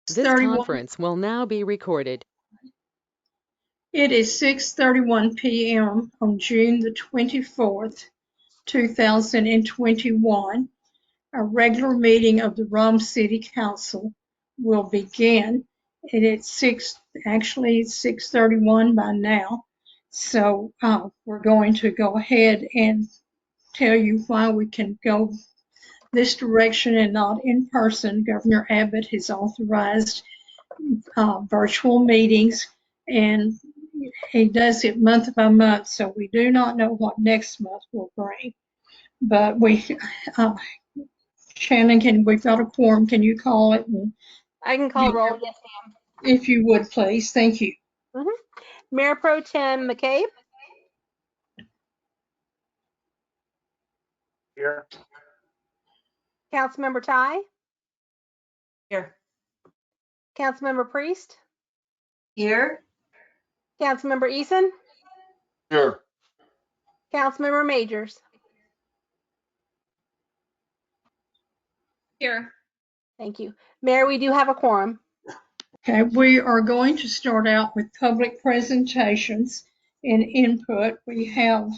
This 31. conference will now be recorded. It is 6:31 p.m. on June the 24th, 2021. Our regular meeting of the Rhome City Council will begin. It's 6:31 by now. So we're going to go ahead and tell you why we can go this direction and not in person. Governor Abbott has authorized virtual meetings, and he does it month by month, so we do not know what next month will bring. But Shannon, we've got a quorum. Can you call it? I can call roll, yes, ma'am. If you would, please. Thank you. Mayor Pro Tem McCabe. Here. Councilmember Ty. Here. Councilmember Priest. Here. Councilmember Eason. Here. Councilmember Majors. Here. Thank you. Mayor, we do have a quorum. Okay, we are going to start out with public presentations and input. We have,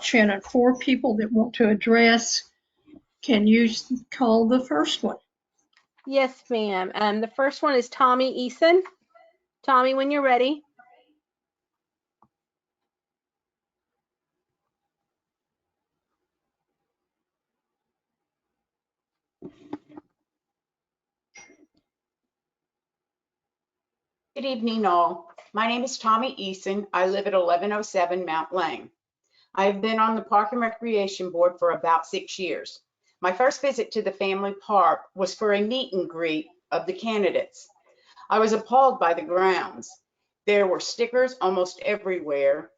Shannon, 4 people that want to address. Can you call the first one? Yes, ma'am. The first one is Tommy Eason. Tommy, when you're ready. Good evening, all. My name is Tommy Eason. I live at 1107 Mount Lane. I have been on the Park and Recreation Board for about 6 years. My first visit to the family park was for a meet and greet of the candidates. I was appalled by the grounds. There were stickers almost everywhere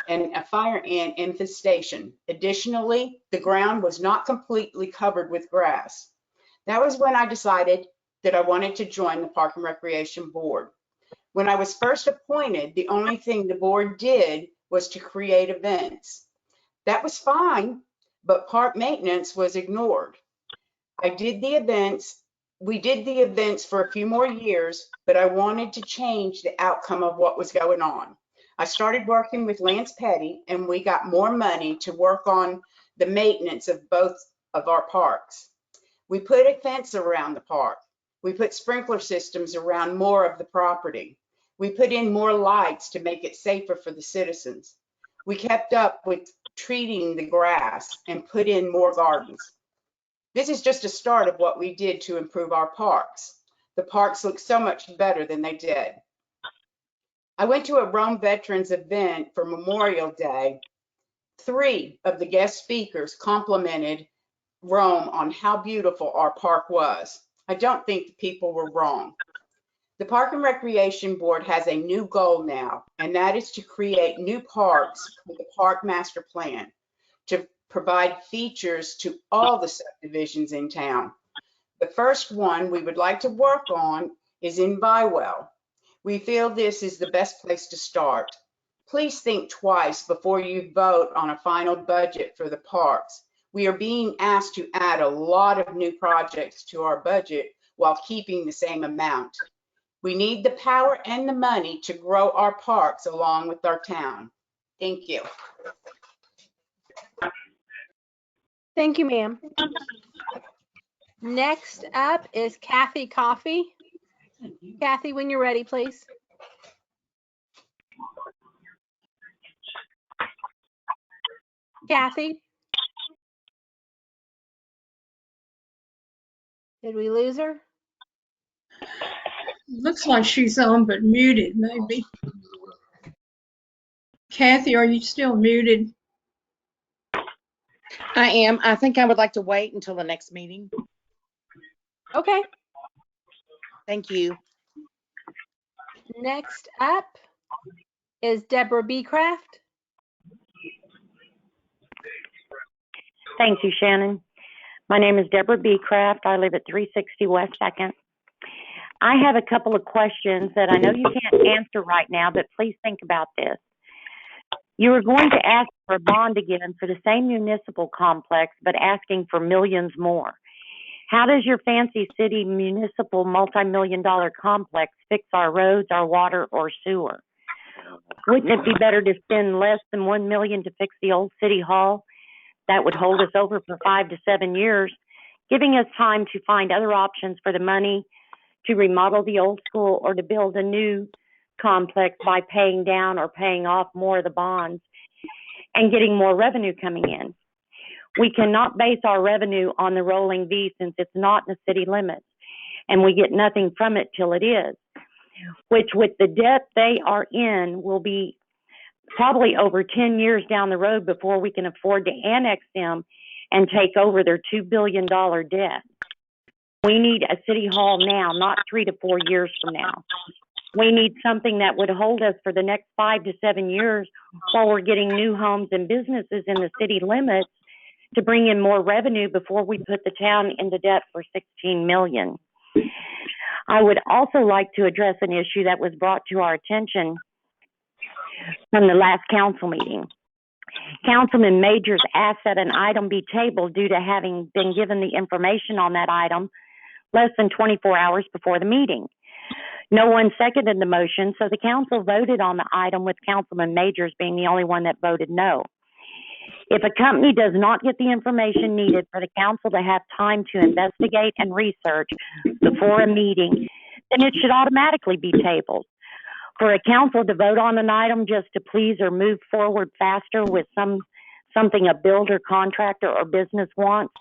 and a fire ant infestation. Additionally, the ground was not completely covered with grass. That was when I decided that I wanted to join the Park and Recreation Board. When I was first appointed, the only thing the board did was to create events. That was fine, but park maintenance was ignored. We did the events for a few more years, but I wanted to change the outcome of what was going on. I started working with Lance Petty, and we got more money to work on the maintenance of both of our parks. We put a fence around the park. We put sprinkler systems around more of the property. We put in more lights to make it safer for the citizens. We kept up with treating the grass and put in more gardens. This is just a start of what we did to improve our parks. The parks look so much better than they did. I went to a Rhome Veterans event for Memorial Day. 3 of the guest speakers complimented Rhome on how beautiful our park was. I don't think the people were wrong. The Park and Recreation Board has a new goal now, and that is to create new parks with a park master plan to provide features to all the subdivisions in town. The first one we would like to work on is in Bywell. We feel this is the best place to start. Please think twice before you vote on a final budget for the parks. We are being asked to add a lot of new projects to our budget while keeping the same amount. We need the power and the money to grow our parks along with our town. Thank you. Thank you, ma'am. Next up is Kathy Coffey. Kathy, when you're ready, please. Kathy? Did we lose her? Looks like she's on, but muted, maybe. Kathy, are you still muted? I am. I think I would like to wait until the next meeting. Okay. Thank you. Next up is Deborah Beecraft. Thank you, Shannon. My name is Deborah Beecraft. I live at 360 West 2nd. I have a couple of questions that I know you can't answer right now, but please think about this. You are going to ask for a bond again for the same municipal complex, but asking for millions more. How does your fancy city municipal multi-million-dollar complex fix our roads, our water, or sewer? Wouldn't it be better to spend less than $1 million to fix the old city hall? That would hold us over for 5 to 7 years, giving us time to find other options for the money to remodel the old school or to build a new complex by paying down or paying off more of the bonds and getting more revenue coming in. We cannot base our revenue on the rolling V since it's not in the city limits, and we get nothing from it till it is, which with the debt they are in will be probably over 10 years down the road before we can afford to annex them and take over their $2 billion debt. We need a city hall now, not 3 to 4 years from now. We need something that would hold us for the next 5 to 7 years while we're getting new homes and businesses in the city limits to bring in more revenue before we put the town into debt for $16 million. I would also like to address an issue that was brought to our attention from the last council meeting. Councilman Majors asked that an item be tabled due to having been given the information on that item less than 24 hours before the meeting. No one seconded the motion, so the council voted on the item with Councilman Majors being the only one that voted no. If a company does not get the information needed for the council to have time to investigate and research before a meeting, then it should automatically be tabled. For a council to vote on an item just to please or move forward faster with something a builder, contractor, or business wants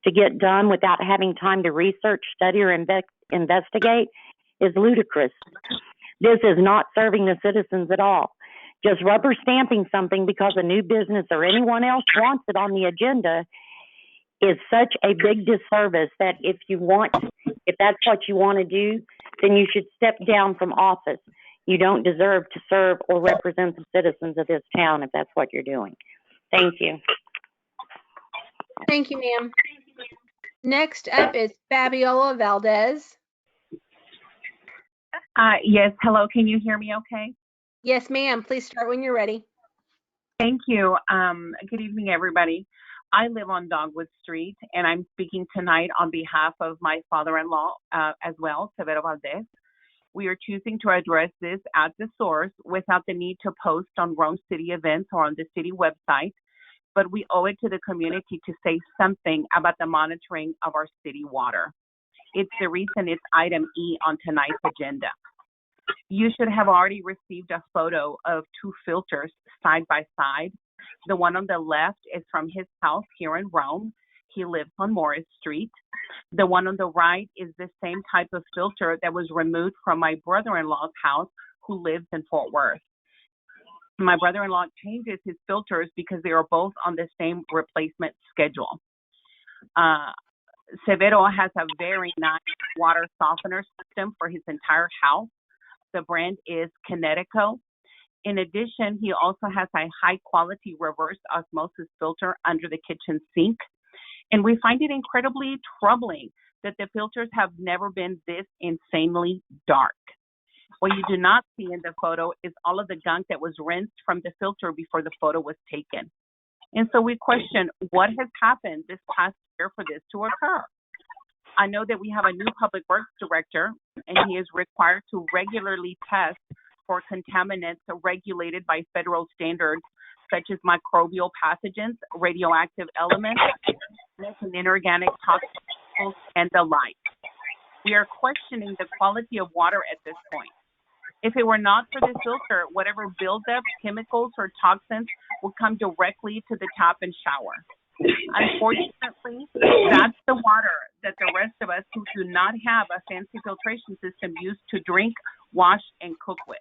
to get done without having time to research, study, or investigate is ludicrous. This is not serving the citizens at all. Just rubber stamping something because a new business or anyone else wants it on the agenda is such a big disservice that if that's what you want to do, then you should step down from office. You don't deserve to serve or represent the citizens of this town if that's what you're doing. Thank you. Thank you, ma'am. Next up is Fabiola Valdez. Yes, hello, can you hear me okay? Yes, ma'am. Please start when you're ready. Thank you. Good evening, everybody. I live on Dogwood Street, and I'm speaking tonight on behalf of my father-in-law as well, Severo Valdez. We are choosing to address this at the source without the need to post on Rhome City events or on the city website, but we owe it to the community to say something about the monitoring of our city water. It's the reason it's item E on tonight's agenda. You should have already received a photo of 2 filters side by side. The one on the left is from his house here in Rhome. He lives on Morris Street. The one on the right is the same type of filter that was removed from my brother-in-law's house who lives in Fort Worth. My brother-in-law changes his filters because they are both on the same replacement schedule. Severo has a very nice water softener system for his entire house. The brand is Kinetico. In addition, he also has a high-quality reverse osmosis filter under the kitchen sink. And we find it incredibly troubling that the filters have never been this insanely dark. What you do not see in the photo is all of the gunk that was rinsed from the filter before the photo was taken. And so we question what has happened this past year for this to occur. I know that we have a new public works director, and he is required to regularly test for contaminants regulated by federal standards, such as microbial pathogens, radioactive elements, and inorganic toxins, and the like. We are questioning the quality of water at this point. If it were not for this filter, whatever buildup, chemicals, or toxins would come directly to the tap and shower. Unfortunately, that's the water that the rest of us who do not have a fancy filtration system use to drink, wash, and cook with.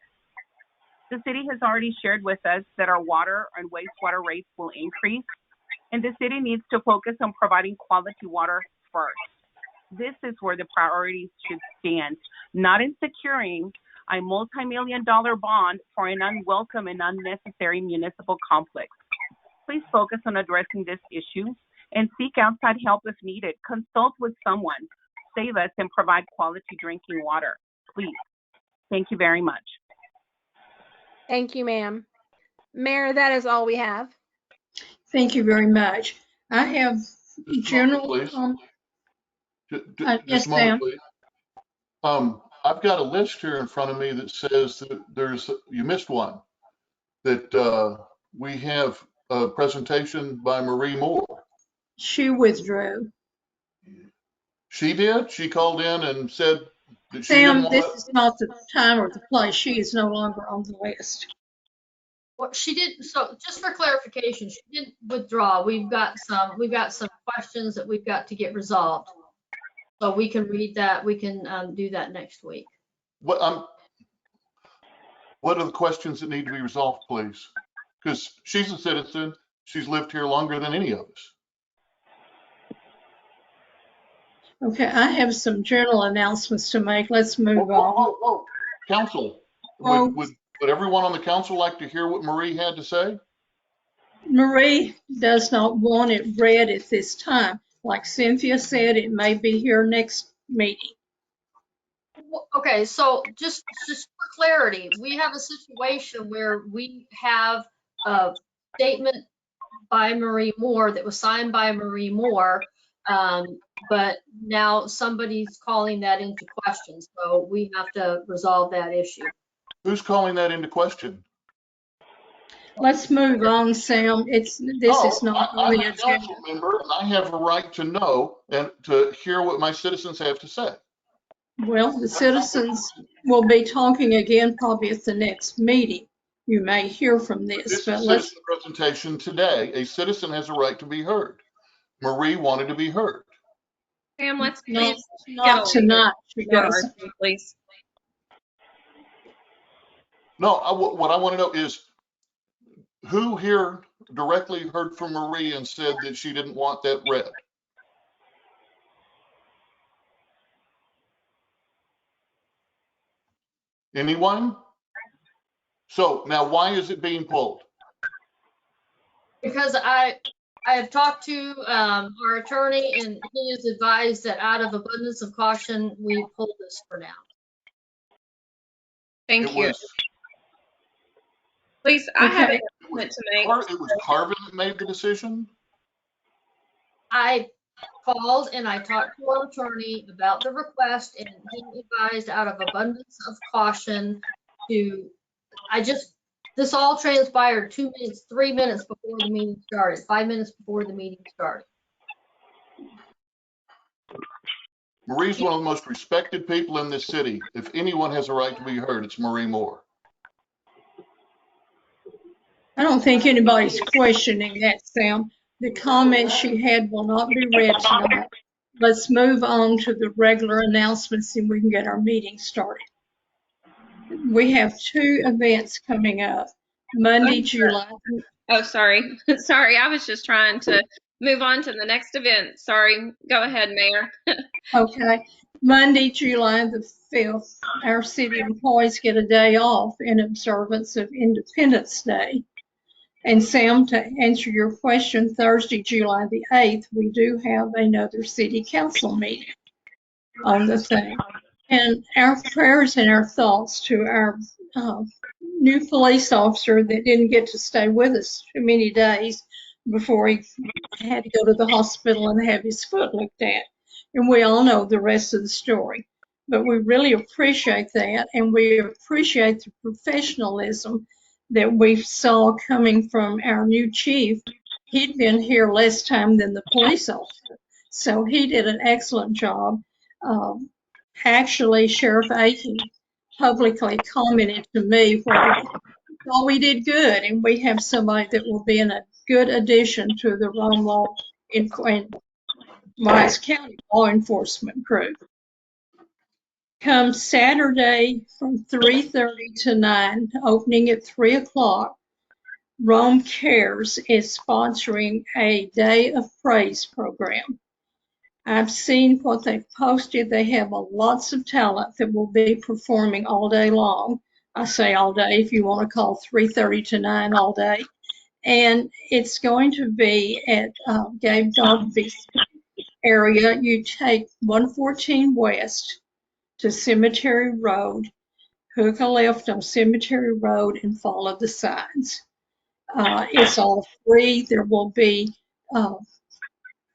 The city has already shared with us that our water and wastewater rates will increase, and the city needs to focus on providing quality water first. This is where the priorities should stand, not in securing a multi-million-dollar bond for an unwelcome and unnecessary municipal complex. Please focus on addressing this issue and seek outside help if needed. Consult with someone, save us, and provide quality drinking water. Please. Thank you very much. Thank you, ma'am. Mayor, that is all we have. Thank you very much. I have general Yes, Just a moment, Sam. please. I've got a list here in front of me that says that you missed one, that we have a presentation by Marie Moore. She withdrew. She did? She called in and said that she didn't Sam, want this to. is not the time or the place. She is no longer on the list. Well, she didn't, so just for clarification, she didn't withdraw. We've got some questions that we've got to get resolved. So we can read that, we can do that next week. What are the questions that need to be resolved, please? Because she's a citizen. She's lived here longer than any of us. Okay, I have some general announcements to make. Let's move on. Whoa. Council, Whoa. would everyone on the council like to hear what Marie had to say? Marie does not want it read at this time. Like Cynthia said, it may be here next meeting. Okay, so just for clarity, we have a situation where we have a statement by Marie Moore that was signed by Marie Moore, but now somebody's calling that into question. So we have to resolve that issue. Who's calling that into question? Let's move on, Sam. This is not on I'm the a agenda. council member and I have a right to know and to hear what my citizens have to say. Well, the citizens will be talking again probably at the next meeting. You may hear from this, This but is let's, citizen presentation today. A citizen has a right to be heard. Marie wanted to be heard. Sam, let's not, please not tonight. She get our doesn't. please. No, what I want to know is who here directly heard from Marie and said that she didn't want that read? Anyone? So now why is it being pulled? Because I have talked to our attorney and he has advised that out of abundance of caution, we pull this for now. Thank you. Please, I have an announcement to make. It was Carvin that made the decision? I called and I talked to our attorney about the request and he advised out of abundance of caution this all transpired 2 minutes, 3 minutes before the meeting started, 5 minutes before the meeting started. Marie's one of the most respected people in this city. If anyone has a right to be heard, it's Marie Moore. I don't think anybody's questioning that, Sam. The comments she had will not be read tonight. Let's move on to the regular announcements and we can get our meeting started. We have 2 events coming up. Monday, July. Oh, sorry. Sorry, I was just trying to move on to the next event. Sorry. Go ahead, Mayor. Okay. Monday, July the 5th, our city employees get a day off in observance of Independence Day. And Sam, to answer your question, Thursday, July the 8th, we do have another city council meeting on the thing. And our prayers and our thoughts to our new police officer that didn't get to stay with us too many days before he had to go to the hospital and have his foot looked at. And we all know the rest of the story. But we really appreciate that, and we appreciate the professionalism that we saw coming from our new chief. He'd been here less time than the police officer, so he did an excellent job. Actually, Sheriff Aiken publicly commented to me, well, we did good, and we have somebody that will be a good addition to the Rhome Law and Wise County law enforcement crew. Come Saturday from 3:30 to 9, opening at 3 o'clock, Rhome Cares is sponsoring a Day of Praise program. I've seen what they've posted. They have lots of talent that will be performing all day long. I say all day if you want to call 3:30 to 9 all day. And it's going to be at Gabe Dogby's area. You take 114 West to Cemetery Road, hook a left on Cemetery Road and follow the signs. It's all free. There will be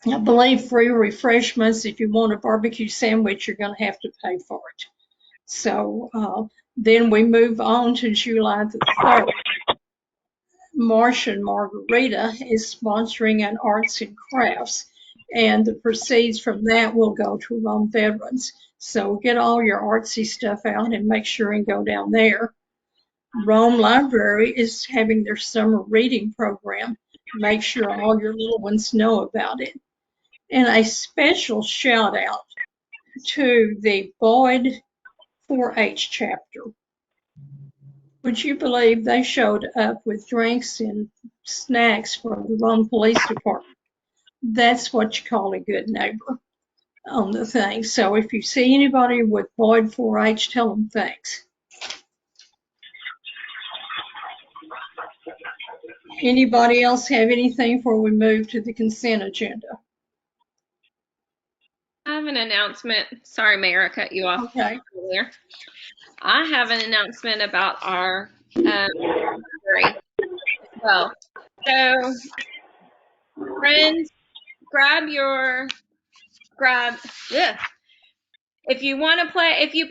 I believe free refreshments. If you want a barbecue sandwich, you're going to have to pay for it. So then we move on to July the 3rd. Marcia and Margarita is sponsoring an arts and crafts, and the proceeds from that will go to Rhome veterans. So get all your artsy stuff out and make sure and go down there. Rhome Library is having their summer reading program. Make sure all your little ones know about it. And a special shout out to the Boyd 4-H chapter. Would you believe they showed up with drinks and snacks for the Rhome Police Department? That's what you call a good neighbor on the thing. So if you see anybody with Boyd 4-H, tell them thanks. Anybody else have anything before we move to the consent agenda? I have an announcement. Sorry, Mayor, I cut you off Okay. earlier. I have an announcement about our library as well. So, friends, yeah. If you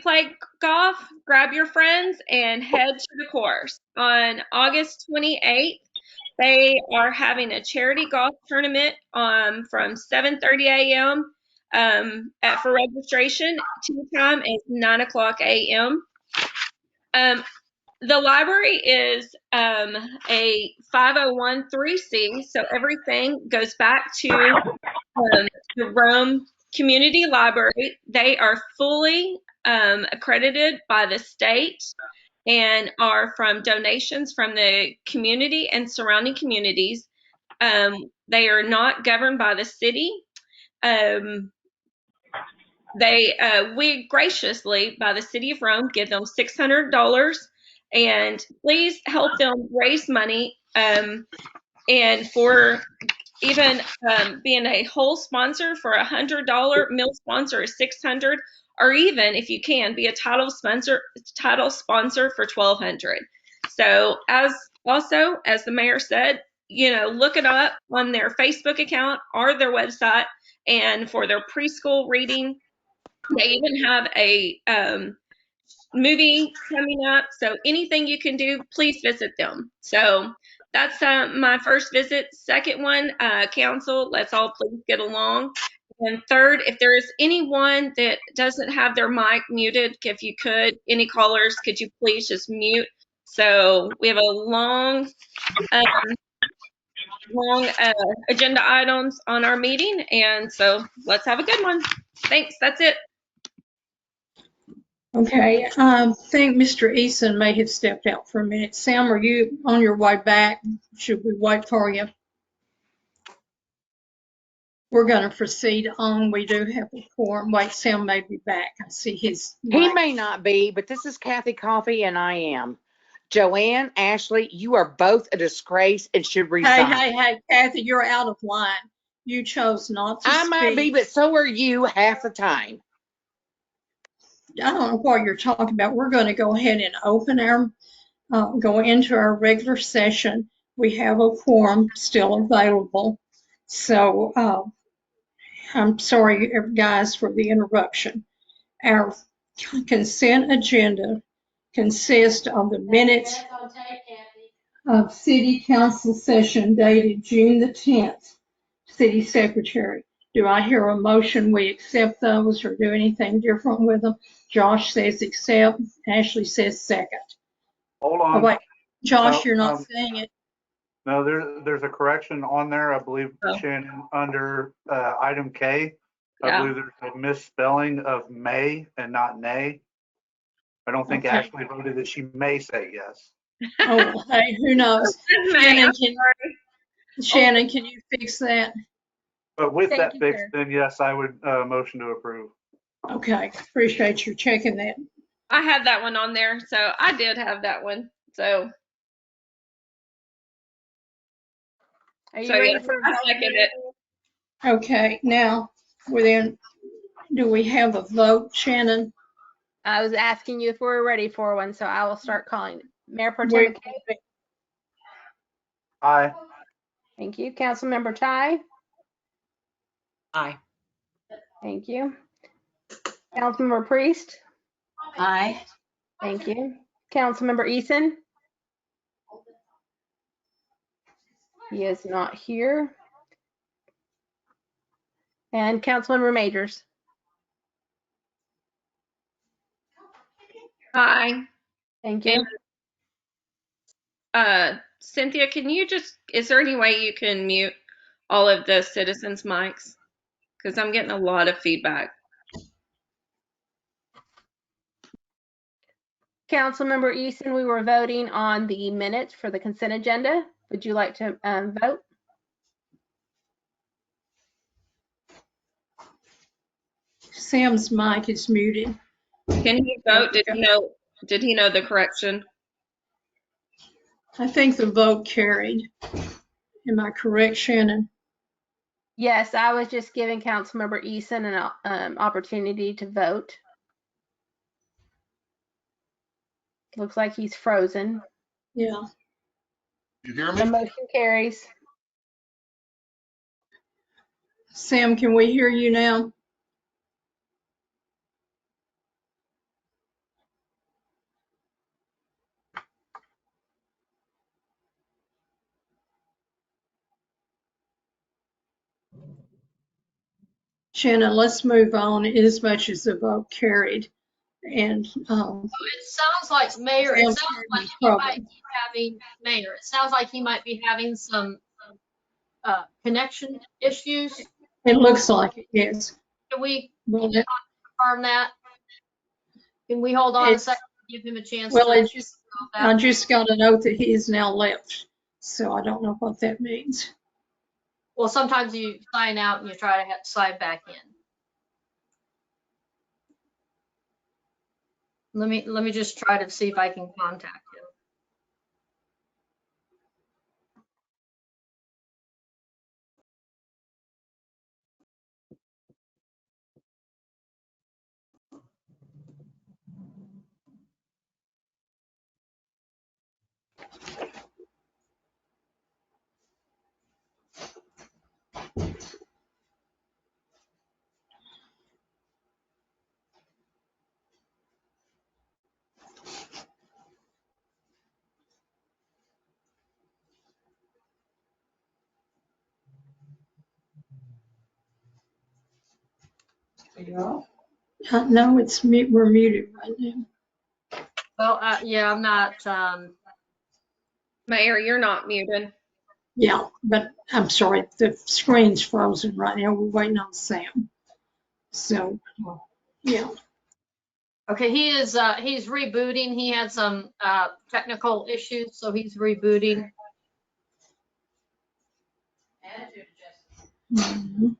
play golf, grab your friends and head to the course. On August 28th, they are having a charity golf tournament from 7:30 a.m. For registration. Tea time is 9 o'clock a.m. The library is a 501(c)(3), so everything goes back to the Rhome Community Library. They are fully accredited by the state and are from donations from the community and surrounding communities. They are not governed by the city. We graciously, by the city of Rhome, give them $600, and please help them raise money. And for even being a whole sponsor for $100, meal sponsor is $600, or even if you can be a title sponsor for $1,200. So as the mayor said, look it up on their Facebook account or their website. And for their preschool reading, they even have a movie coming up. So anything you can do, please visit them. So that's my first visit. Second one, council, let's all please get along. And third, if there is anyone that doesn't have their mic muted, if you could, any callers, could you please just mute? So we have a long agenda items on our meeting, and so let's have a good one. Thanks. That's it. Okay, I think Mr. Eason may have stepped out for a minute. Sam, are you on your way back? Should we wait for you? We're going to proceed on. We do have a quorum. Wait, Sam may be back. I see his He mic. may not be, but this is Kathy Coffey and I am. Joanne, Ashley, you are both a disgrace and should resign. Hey, Kathy, you're out of line. You chose not to I speak. might be, but so are you half the time. I don't know what you're talking about. We're going to go ahead and open go into our regular session. We have a quorum still available. So I'm sorry, guys, for the interruption. Our consent agenda consists of the minutes of City Council session dated June the 10th. City Secretary, do I hear a motion we accept those or do anything different with them? Josh says accept. Ashley says second. Hold on. Oh, wait, Josh, No, you're not saying it. No, there's a correction on there. I believe, Oh. Shannon, under item K, Yeah. I believe there's a misspelling of may and not nay. I don't think Okay. Ashley voted that she may say yes. Oh, hey, who knows? Shannon, can you fix that? But with Thank that you, fixed, sir. then yes, I would motion to approve. Okay, appreciate you checking that. I had that one on there, so I did have that one. So, Are you so ready yes, for a I vote? second it. Okay, now, do we have a vote, Shannon? I was asking you if we were ready for one, so I will start calling. Mayor Pro Tem McKay. Aye. Thank you. Councilmember Ty. Aye. Thank you. Councilmember Priest? Aye. Thank you. Councilmember Eason? He is not here. And Councilmember Majors? Hi. Thank you. Cynthia, is there any way you can mute all of the citizens' mics? Because I'm getting a lot of feedback. Councilmember Eason, we were voting on the minutes for the consent agenda. Would you like to vote? Sam's mic is muted. Can he vote? Did he know the correction? I think the vote carried. Am I correct, Shannon? Yes, I was just giving Councilmember Eason an opportunity to vote. Looks like he's frozen. Yeah. You hear The me? motion carries. Sam, can we hear you now? Shannon, let's move on as much as the vote carried. And It sounds like Mayor, it Sam's sounds like having he trouble. might be having, Mayor, it sounds like he might be having some connection issues. It looks like it, yes. Can we Well, confirm that? Can we hold on a second, give him a chance to? I just got a note that he is now left, so I don't know what that means. Well, sometimes you sign out and you try to sign back in. Let me just try to see if I can contact him. No, it's mute. We're muted right now. Well, yeah, I'm not. Mayor, you're not muted. Yeah, but I'm sorry, the screen's frozen right now. We're waiting on Sam. So, yeah. Okay, he's rebooting. He had some technical issues, so he's rebooting. Mhm.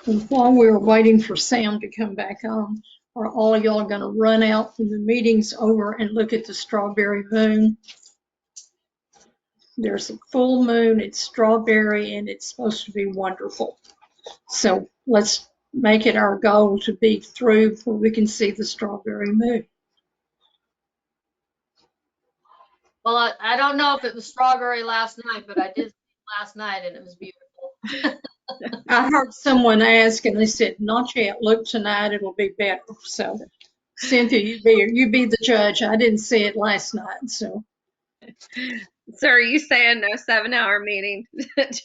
And while we were waiting for Sam to come back on, are all of y'all going to run out when the meeting's over and look at the strawberry moon? There's a full moon, it's strawberry, and it's supposed to be wonderful. So let's make it our goal to be through before we can see the strawberry moon. Well, I don't know if it was strawberry last night, but I did see it last night and it was beautiful. I heard someone ask and they said, not yet, look tonight, it'll be better. So Cynthia, you be the judge. I didn't see it last night, so. So are you saying no 7-hour meeting,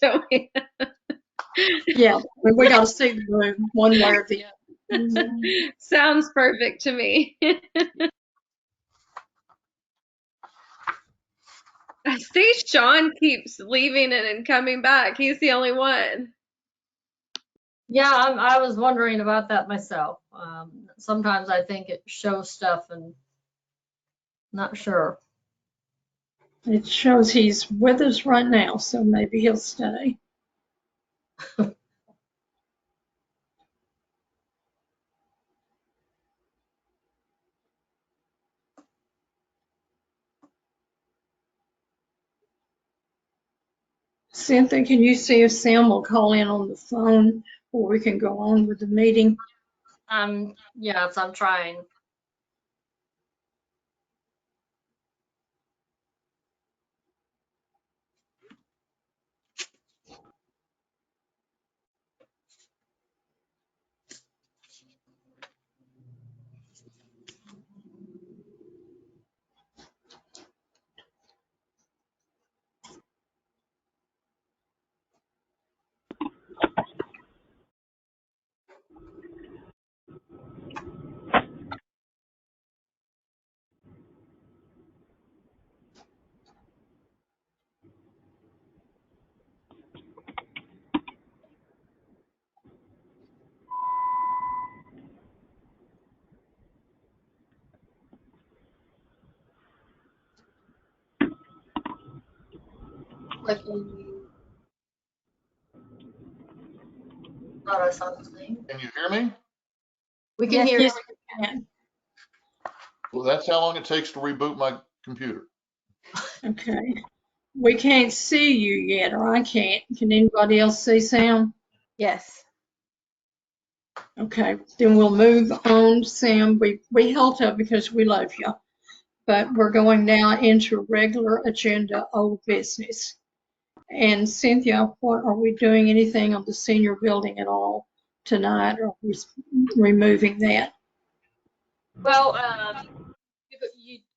Joanne? Yeah, we got to see the moon one way or the other. Sounds perfect to me. I see Sean keeps leaving and coming back. He's the only one. Yeah, I was wondering about that myself. Sometimes I think it shows stuff and not sure. It shows he's with us right now, so maybe he'll stay. Cynthia, can you see if Sam will call in on the phone or we can go on with the meeting? Yes, I'm trying. Like you thought I saw the thing. Can you hear me? We can hear Yes, you. we can. Well, that's how long it takes to reboot my computer. Okay. We can't see you yet, or I can't. Can anybody else see Sam? Yes. Okay, then we'll move on, Sam. We held up because we love you, but we're going now into regular agenda old business. And Cynthia, what are we doing anything on the senior building at all tonight, or are we removing that? Well,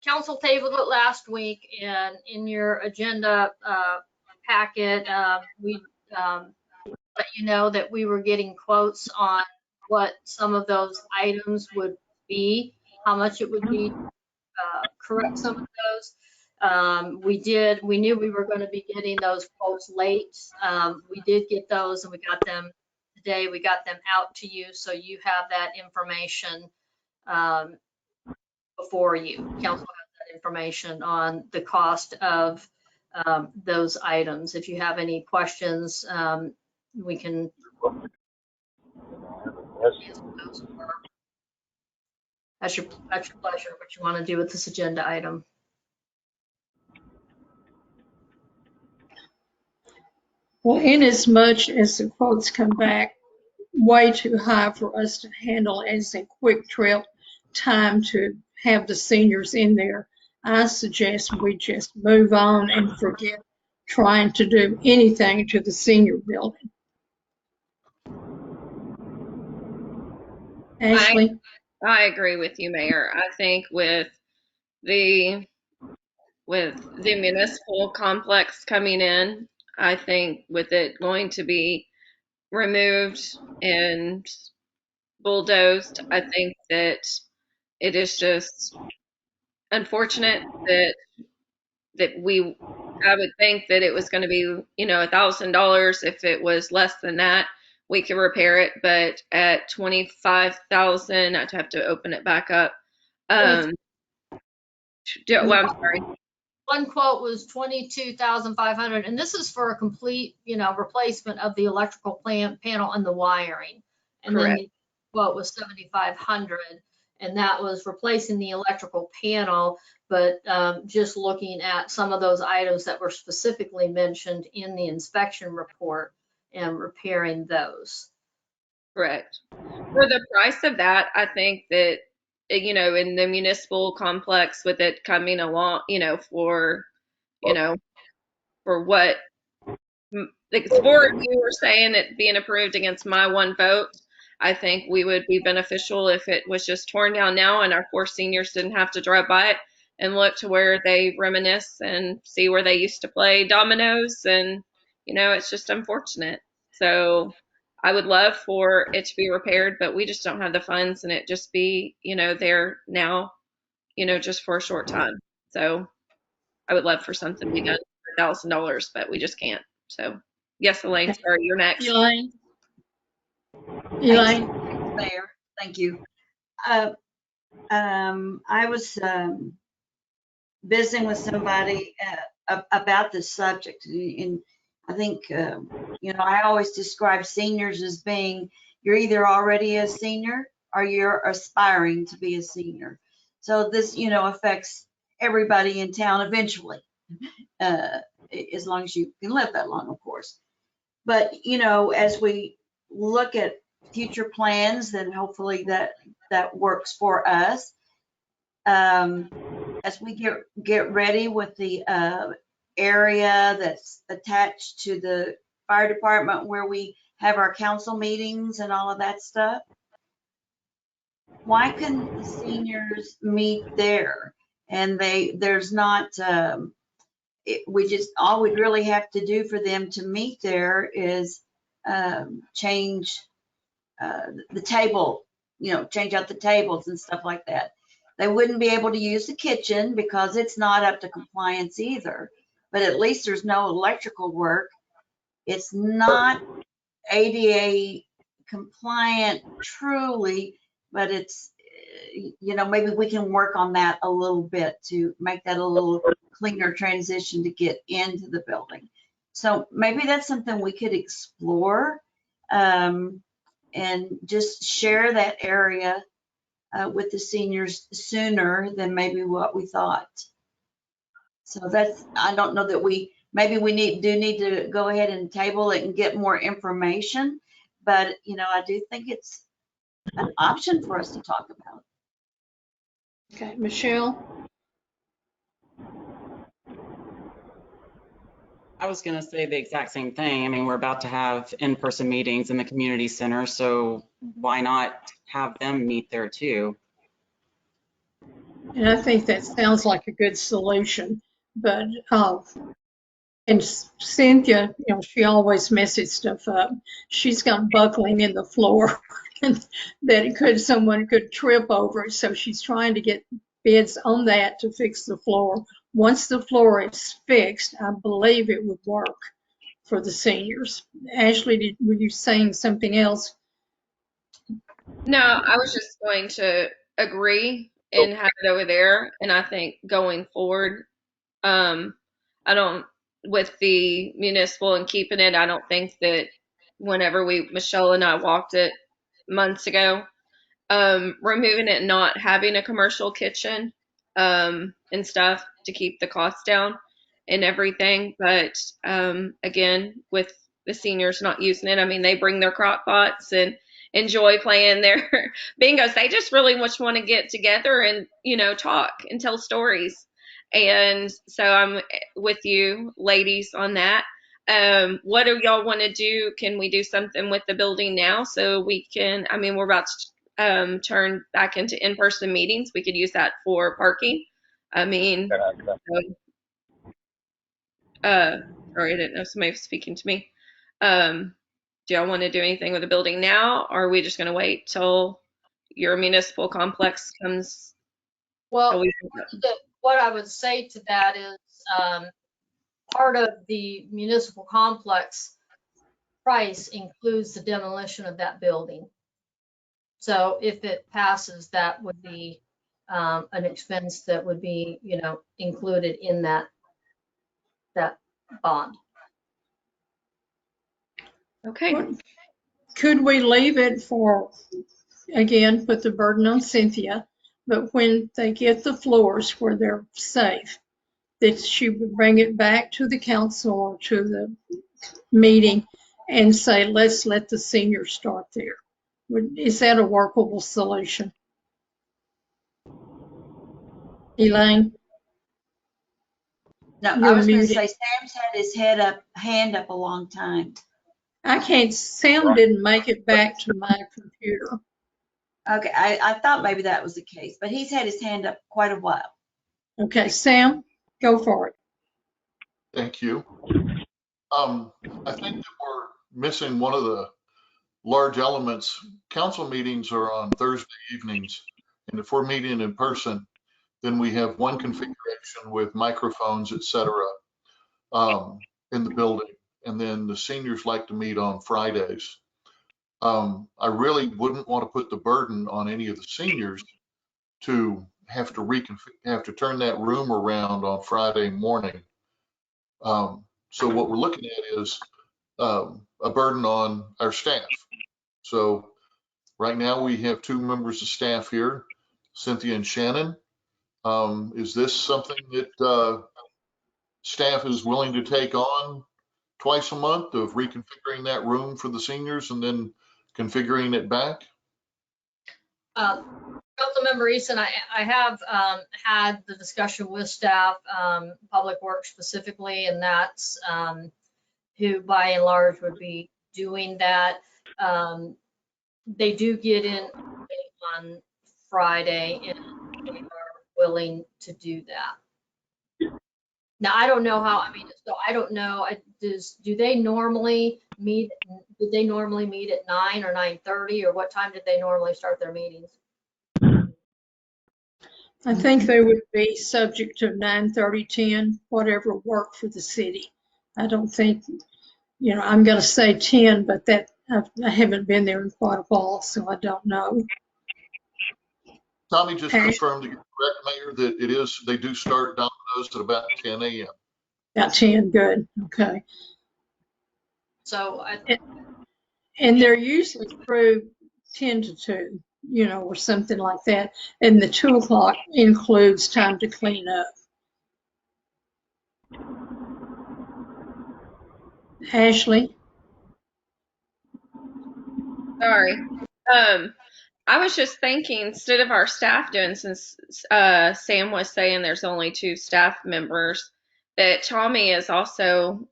council tabled it last week, and in your agenda packet, we let you know that we were getting quotes on what some of those items would be, how much it would be to correct some of those. We knew we were going to be getting those quotes late. We did get those, and we got them today. We got them out to you, so you have that information before you. Council has that information on the cost of those items. If you have any questions, we can answer those. That's your pleasure, what you want to do with this agenda item. Well, inasmuch as the quotes come back way too high for us to handle as a quick trip time to have the seniors in there, I suggest we just move on and forget trying to do anything to the senior building. Ashley? I agree with you, Mayor. I think with the municipal complex coming in, I think with it going to be removed and bulldozed, I think that it is just unfortunate that I would think that it was going to be, $1,000. If it was less than that, we could repair it. But at 25,000, I'd have to open it back up. Well, I'm sorry. One quote was 22,500, and this is for a complete, replacement of the electrical panel and the wiring. And Correct. then the quote was 7,500, and that was replacing the electrical panel, but just looking at some of those items that were specifically mentioned in the inspection report and repairing those. Correct. For the price of that, I think that, in the municipal complex with it coming along, for what the four of you were saying it being approved against my one vote, I think we would be beneficial if it was just torn down now and our four seniors didn't have to drive by it and look to where they reminisce and see where they used to play dominoes. And, it's just unfortunate. So I would love for it to be repaired, but we just don't have the funds and it just be, there now, just for a short time. So I would love for something to be done for $1,000, but we just can't. So yes, Elaine, sorry, you're next. Elaine? Thanks, Mayor. Thank you. I was visiting with somebody about this subject. And I think, you know, I always describe seniors as being, you're either already a senior or you're aspiring to be a senior. So this, you know, affects everybody in town eventually, as long as you can live that long, of course. But, you know, as we look at future plans, then hopefully that works for us. As we get ready with the area that's attached to the fire department where we have our council meetings and all of that stuff, why couldn't the seniors meet there? And there's not, we just, all we'd really have to do for them to meet there is change the table, you know, change out the tables and stuff like that. They wouldn't be able to use the kitchen because it's not up to compliance either, but at least there's no electrical work. It's not ADA compliant truly, but it's, you know, maybe we can work on that a little bit to make that a little cleaner transition to get into the building. So maybe that's something we could explore, and just share that area with the seniors sooner than maybe what we thought. So that's, I don't know that maybe we need to go ahead and table it and get more information, but you know, I do think it's an option for us to talk about. Okay, Michelle? I was going to say the exact same thing. I mean, we're about to have in-person meetings in the community center, so why not have them meet there too? And I think that sounds like a good solution, but, and Cynthia, you know, she always messes stuff up. She's got buckling in the floor and that someone could trip over it. So she's trying to get bids on that to fix the floor. Once the floor is fixed, I believe it would work for the seniors. Ashley, were you saying something else? No, I was just going to agree and have it over there. And I think going forward, I don't, with the municipal and keeping it, I don't think that whenever Michelle and I walked it months ago, removing it, not having a commercial kitchen, and stuff to keep the costs down and everything. But, again, with the seniors not using it, I mean, they bring their crock pots and enjoy playing their bingos. They just really much want to get together and, you know, talk and tell stories. And so I'm with you ladies on that. What do y'all want to do? Can we do something with the building now so we can, I mean, we're about to turn back into in-person meetings. We could use that for parking. I mean, sorry, I didn't know somebody was speaking to me. Do y'all want to do anything with the building now, or are we just going to wait till your municipal complex comes? Well, what I would say to that is part of the municipal complex price includes the demolition of that building. So if it passes, that would be an expense that would be, you know, included in that bond. Okay. Could we leave it for, again, put the burden on Cynthia, but when they get the floors where they're safe, that she would bring it back to the council or to the meeting and say, let's let the seniors start there. Is that a workable solution? Elaine? No, You're I was going to muted. say Sam's had his hand up a long time. I can't, Sam didn't make it back to my computer. Okay, I thought maybe that was the case, but he's had his hand up quite a while. Okay, Sam, go for it. Thank you. I think that we're missing one of the large elements. Council meetings are on Thursday evenings, and if we're meeting in person, then we have one configuration with microphones, et cetera, in the building. And then the seniors like to meet on Fridays. I really wouldn't want to put the burden on any of the seniors to have to turn that room around on Friday morning So what we're looking at is a burden on our staff. So right now we have 2 members of staff here, Cynthia and Shannon. Is this something that staff is willing to take on twice a month of reconfiguring that room for the seniors and then configuring it back? Councilmember Easton, I have had the discussion with staff, Public Works specifically, and that's who by and large would be doing that. They do get in on Friday and they are willing to do that. Now, I don't know how, I mean, so I don't know, do they normally meet, did they normally meet at 9 or 9:30, or what time did they normally start their meetings? I think they would be subject to 9:30, 10, whatever worked for the city. I don't think, I'm going to say 10, but that I haven't been there in quite a while, so I don't know. Tommy just confirmed, correct, Mayor, that they do start dominoes at about 10 a.m. About 10, good, okay. So, and they're usually through 10 to 2, or something like that. And the 2 o'clock includes time to clean up. Ashley? Sorry. I was just thinking, instead of our staff doing, since Sam was saying there's only 2 staff members, that Tommy is also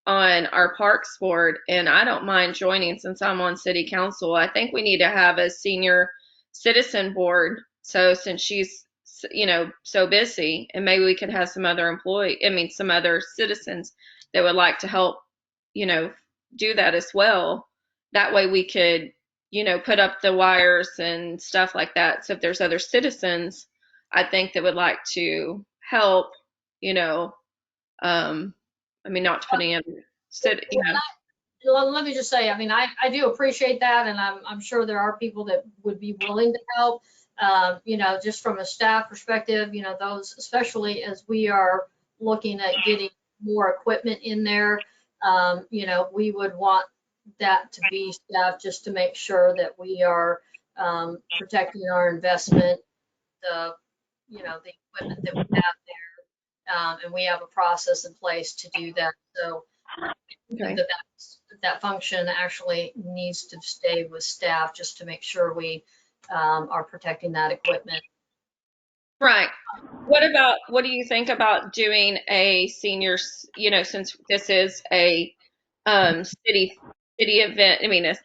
on our Parks Board, and I don't mind joining since I'm on City Council. I think we need to have a senior citizen board. So since she's, so busy, and maybe we could have some other some other citizens that would like to help, do that as well. That way we could, put up the wires and stuff like that. So if there's other citizens, I think that would like to help, not to put in, let me just say, I mean, I do appreciate that, and I'm sure there are people that would be willing to help. Just from a staff perspective, those, especially as we are looking at getting more equipment in there, we would want that to be staff just to make sure that we are protecting our investment, the equipment that we have there, and we have a process in place to do that. So Okay. that function actually needs to stay with staff just to make sure we are protecting that equipment. Right. What do you think about doing a senior, since this is a city event, a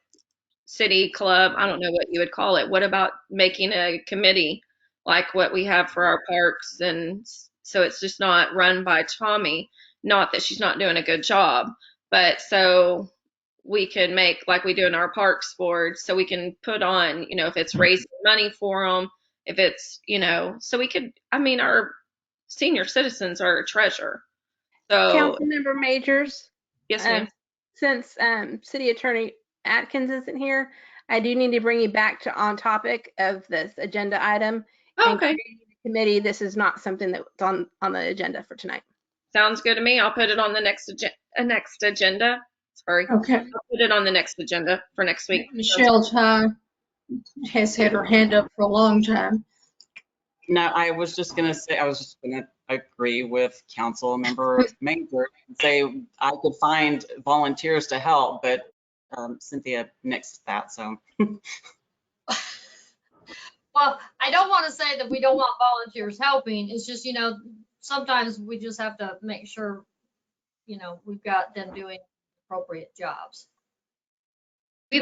city club, I don't know what you would call it. What about making a committee like what we have for our parks, and so it's just not run by Tommy, not that she's not doing a good job, but so we can make like we do in our parks board, so we can put on, if it's raising money for them, if it's, so we could, our senior citizens are a treasure. So, Councilmember Majors, yes, ma'am. since City Attorney Atkins isn't here, I do need to bring you back to on topic of this agenda item. Okay. And the committee, this is not something that's on the agenda for tonight. Sounds good to me. I'll put it on the next agenda. Sorry. Okay. I'll put it on the next agenda for next week. Michelle Ty has had her hand up for a long time. No, I was just going to agree with Councilmember Major and say I could find volunteers to help, but Cynthia nixed that, so. Well, I don't want to say that we don't want volunteers helping. It's just, sometimes we just have to make sure, we've got them doing appropriate jobs. We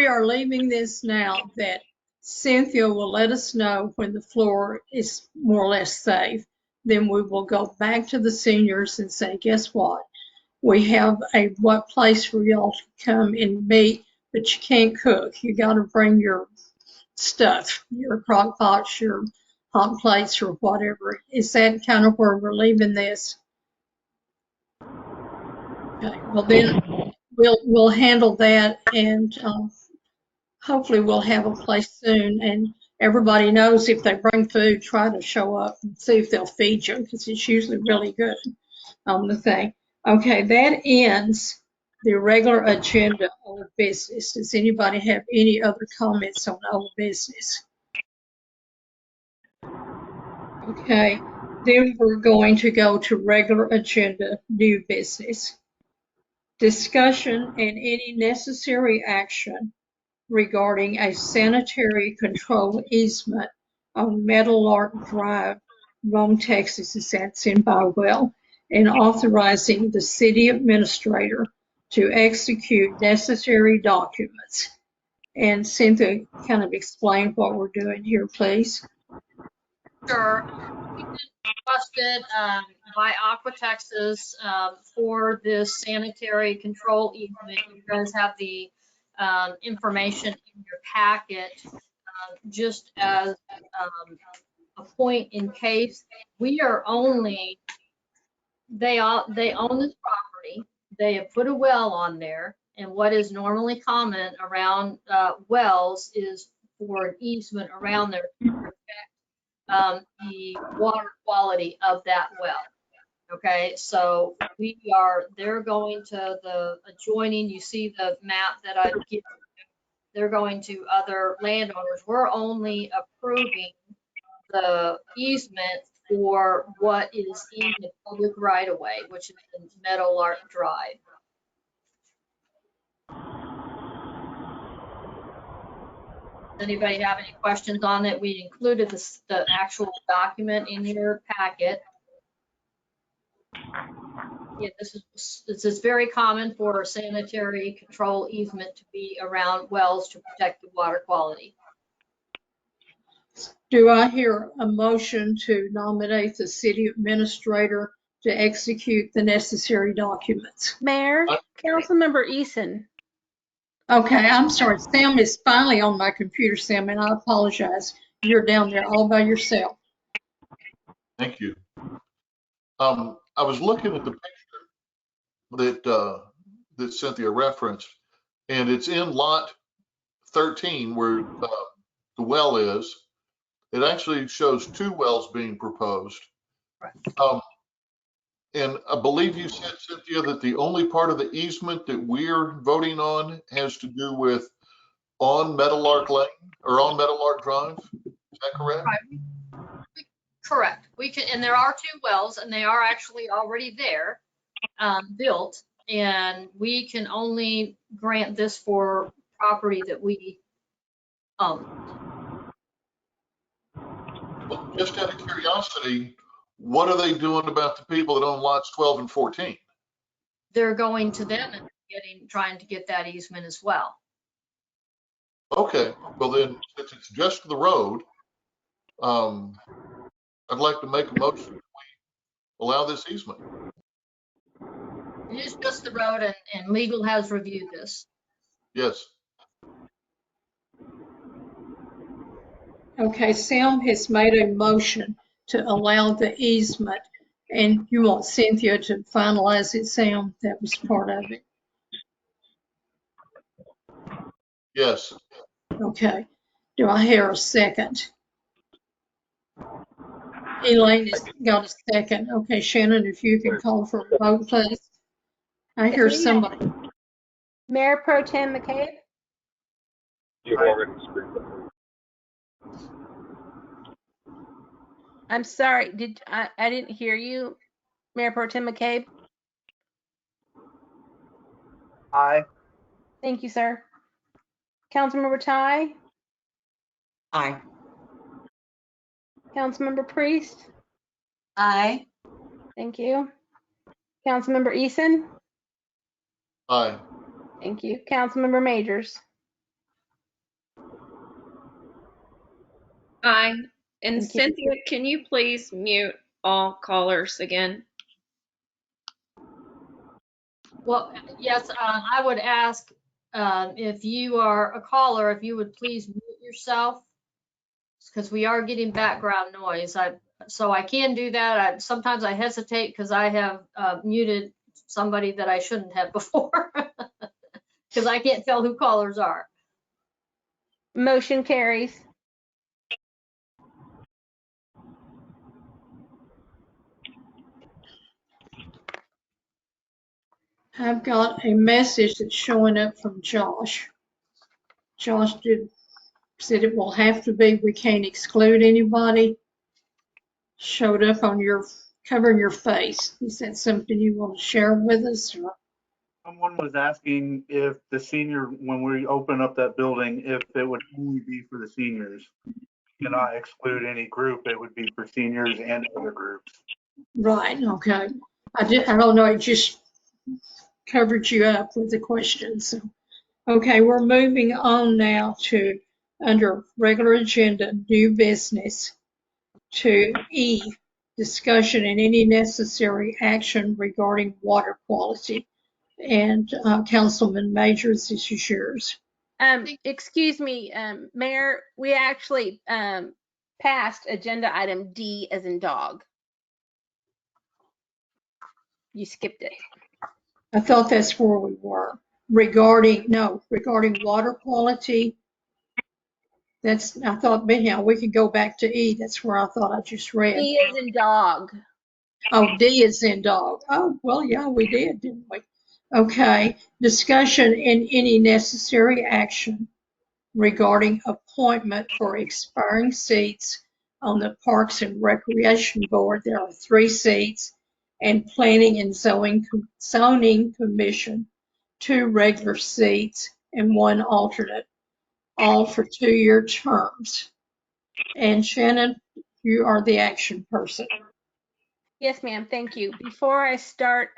are leaving this now that Cynthia will let us know when the floor is more or less safe. Then we will go back to the seniors and say, guess what? We have what place for y'all to come and meet, but you can't cook. You got to bring your stuff, your crock pots, your hot plates, or whatever. Is that kind of where we're leaving this? Okay. Well, then we'll handle that, and hopefully we'll have a place soon. And everybody knows if they bring food, try to show up and see if they'll feed you, because it's usually really good. on the thing. Okay, that ends the regular agenda old business. Does anybody have any other comments on old business? Okay, then we're going to go to regular agenda new business. Discussion and any necessary action regarding a sanitary control easement on Meadowlark Drive, Rome, Texas, that's in Bywell, and authorizing the city administrator to execute necessary documents. And Cynthia, kind of explain what we're doing here, please. Sure. We've been requested by Aqua Texas for this sanitary control easement. You guys have the information in your packet. Just as a point in case, we are only, they own this property. They have put a well on there, and what is normally common around wells is for an easement around there to protect the water quality of that well. Okay, so they're going to the adjoining, you see the map that I've given you, they're going to other landowners. We're only approving the easement for what is in the public right of way, which is in Meadowlark Drive. Does anybody have any questions on it? We included the actual document in your packet. Yeah, this is very common for a sanitary control easement to be around wells to protect the water quality. Do I hear a motion to nominate the city administrator to execute the necessary documents? Mayor, Councilmember Eason. Okay, I'm sorry. Sam is finally on my computer, Sam, and I apologize. You're down there all by yourself. Thank you. I was looking at the picture that Cynthia referenced, and it's in lot 13 where the well is. It actually shows 2 wells being proposed. And I believe you said, Cynthia, that the only part of the easement that we're voting on has to do with on Meadowlark Lane or on Meadowlark Drive. Is that correct? Right. Correct. We can, and there are 2 wells, and they are actually already there, built, and we can only grant this for property that we own. Well, just out of curiosity, what are they doing about the people that own lots 12 and 14? They're going to them and trying to get that easement as well. Okay, well then, since it's just the road, I'd like to make a motion that we allow this easement. It is just the road, and legal has reviewed this. Yes. Okay, Sam has made a motion to allow the easement, and you want Cynthia to finalize it, Sam? That was part of it. Yes. Okay. Do I hear a second? Elaine has got a second. Okay, Shannon, if you can call for a vote, please. I hear somebody. Mayor Pro Tem McCabe? You've already spoken. I'm sorry, I didn't hear you, Mayor Pro Tem McCabe? Aye. Thank you, sir. Councilmember Ty? Aye. Councilmember Priest? Aye. Thank you. Councilmember Eason? Aye. Thank you. Councilmember Majors? Aye. And Thank you. Cynthia, can you please mute all callers again? Well, yes, I would ask if you are a caller, if you would please mute yourself, because we are getting background noise. So I can do that. Sometimes I hesitate because I have muted somebody that I shouldn't have before, because I can't tell who callers are. Motion carries. I've got a message that's showing up from Josh. Josh said it will have to be, we can't exclude anybody. Showed up on your, covering your face. Is that something you want to share with us? Or? Someone was asking if the senior, when we open up that building, if it would only be for the seniors. Cannot exclude any group. It would be for seniors and other groups. Right, okay. I don't know, it just covered you up with the questions. So, okay, we're moving on now to under regular agenda, new business, to E, discussion and any necessary action regarding water quality. And Councilman Majors, this is yours. Excuse me, Mayor, we actually passed agenda item D as in dog. You skipped it. I thought that's where we were. Regarding water quality. That's, I thought, anyhow, we could go back to E. That's where I thought I just read. D as in dog. Oh, D is in dog. Oh, well, yeah, we did, didn't we? Okay. Discussion and any necessary action regarding appointment for expiring seats on the Parks and Recreation Board. There are 3 seats, and Planning and Zoning Commission, 2 regular seats and 1 alternate, all for 2-year terms. And Shannon, you are the action person. Yes, ma'am. Thank you. Before I start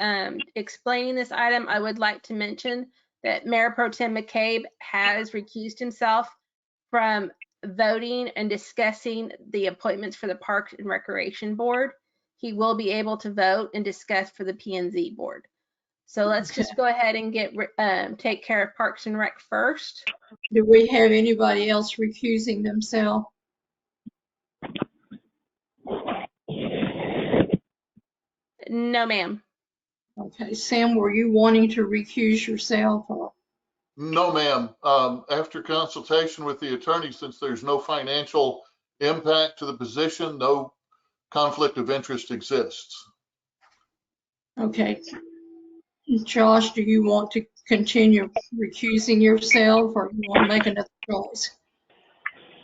explaining this item, I would like to mention that Mayor Pro Tem McCabe has recused himself from voting and discussing the appointments for the Parks and Recreation Board. He will be able to vote and discuss for the P&Z Board. So let's just go ahead and take care of Parks and Rec first. Do we have anybody else recusing themselves? No, ma'am. Okay, Sam, were you wanting to recuse yourself? Or? No, ma'am. After consultation with the attorney, since there's no financial impact to the position, no conflict of interest exists. Okay. Josh, do you want to continue recusing yourself, or you want to make another choice?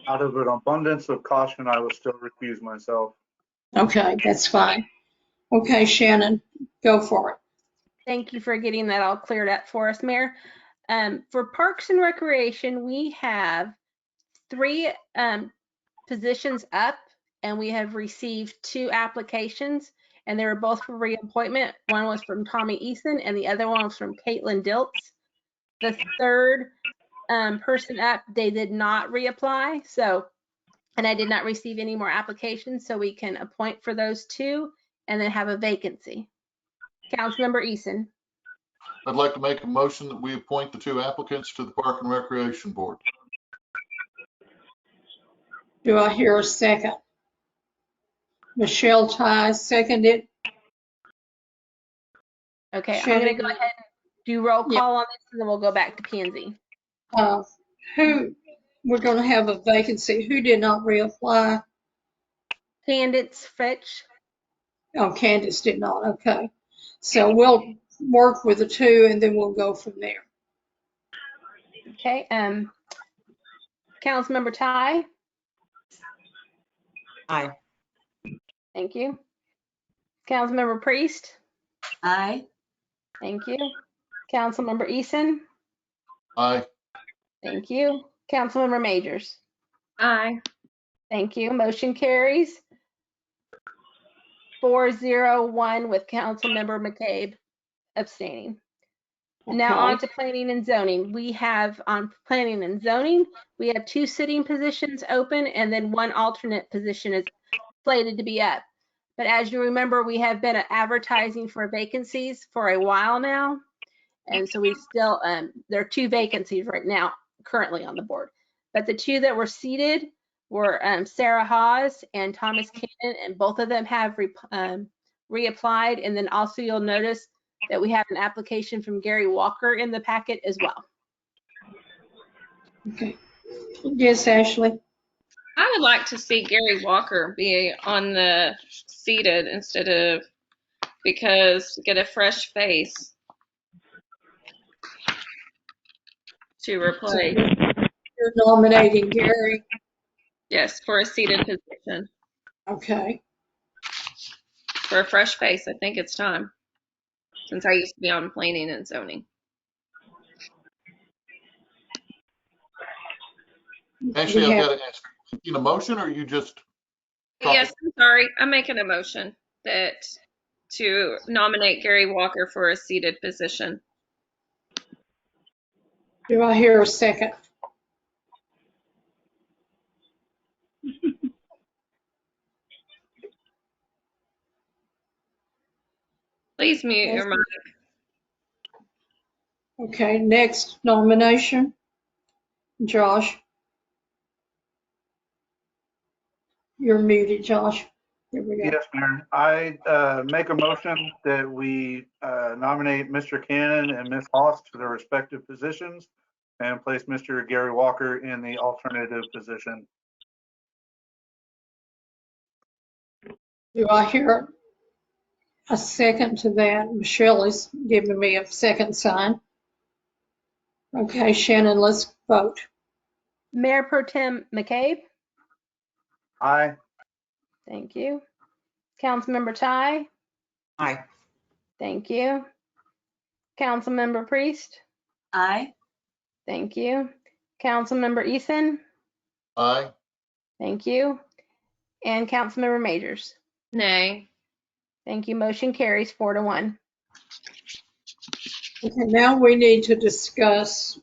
Out of an abundance of caution, I will still recuse myself. Okay, that's fine. Okay, Shannon, go for it. Thank you for getting that all cleared up for us, Mayor. For Parks and Recreation, we have 3 positions up, and we have received 2 applications, and they were both for reappointment. One was from Tommy Eason, and the other one was from Caitlin Diltz. The 3rd person up, they did not reapply, and I did not receive any more applications, so we can appoint for those 2 and then have a vacancy. Councilmember Eason. I'd like to make a motion that we appoint the 2 applicants to the Park and Recreation Board. Do I hear a second? Michelle Ty seconded. Okay, Shannon, I'm going to go ahead and do roll call on this, and then we'll go back to P&Z. We're going to have a vacancy. Who did not reapply? Candace Fitch. Oh, Candace did not. Okay. So we'll work with the 2, and then we'll go from there. Okay. Councilmember Ty. Aye. Thank you. Councilmember Priest. Aye. Thank you. Councilmember Eason. Aye. Thank you. Councilmember Majors. Aye. Thank you. Motion carries 4-0-1 with Councilmember McCabe abstaining. Okay. Now on to Planning and Zoning. We have on Planning and Zoning, we have 2 sitting positions open, and then 1 alternate position is slated to be up. But as you remember, we have been advertising for vacancies for a while now. And so we still, there are 2 vacancies right now currently on the board. But the 2 that were seated were Sarah Hawes and Thomas Cannon, and both of them have reapplied. And then also you'll notice that we have an application from Gary Walker in the packet as well. Okay. Yes, Ashley. I would like to see Gary Walker be on the seated instead of, because to get a fresh face. to replace. You're nominating Gary. Yes, for a seated position. Okay. For a fresh face, I think it's time. Since I used to be on planning and zoning. Ashley, I've got to ask, are you making a motion or are you just talking? Yes, I'm sorry. I'm making a motion that to nominate Gary Walker for a seated position. Do I hear a second? Please mute your mic. Okay, next nomination. Josh. You're muted, Josh. There we go. Yes, Mayor. I make a motion that we nominate Mr. Cannon and Ms. Haas to their respective positions and place Mr. Gary Walker in the alternative position. Do I hear a second to that? Michelle is giving me a second sign. Okay, Shannon, let's vote. Mayor Pro Tem McCabe. Aye. Thank you. Councilmember Ty. Aye. Thank you. Councilmember Priest. Aye. Thank you. Councilmember Eason. Aye. Thank you. And Councilmember Majors. Nay. Thank you. Motion carries 4-1. Okay, now we need to discuss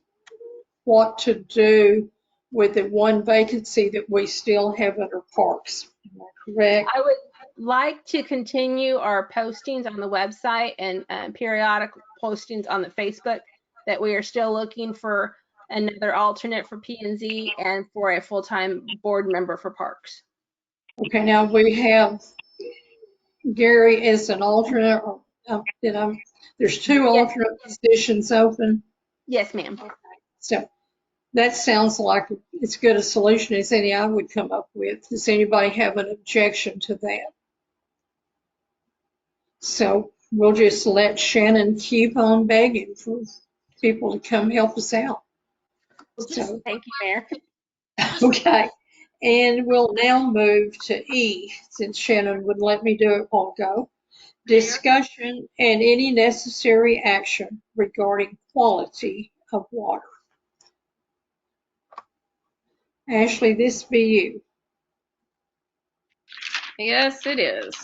what to do with the one vacancy that we still have at our parks. Am I correct? I would like to continue our postings on the website and periodic postings on the Facebook that we are still looking for another alternate for P&Z and for a full-time board member for parks. Okay, now we have Gary as an alternate. There's two alternate positions open. Yes, ma'am. So that sounds like as good a solution as any I would come up with. Does anybody have an objection to that? So we'll just let Shannon keep on begging for people to come help us out. So, thank you, Mayor. okay. And we'll now move to E, since Shannon wouldn't let me do it a while ago. Discussion and any necessary action regarding quality of water. Ashley, this be you. Yes, it is.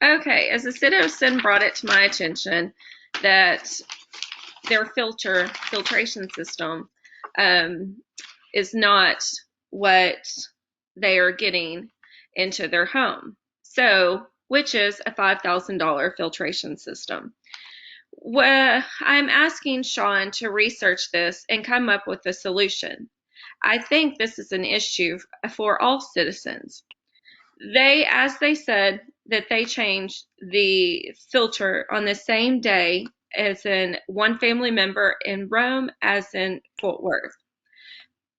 Okay, as a citizen brought it to my attention that their filtration system is not what they are getting into their home. So, which is a $5,000 filtration system. Well, I'm asking Sean to research this and come up with a solution. I think this is an issue for all citizens. As they said, that they changed the filter on the same day as in one family member in Rome as in Fort Worth.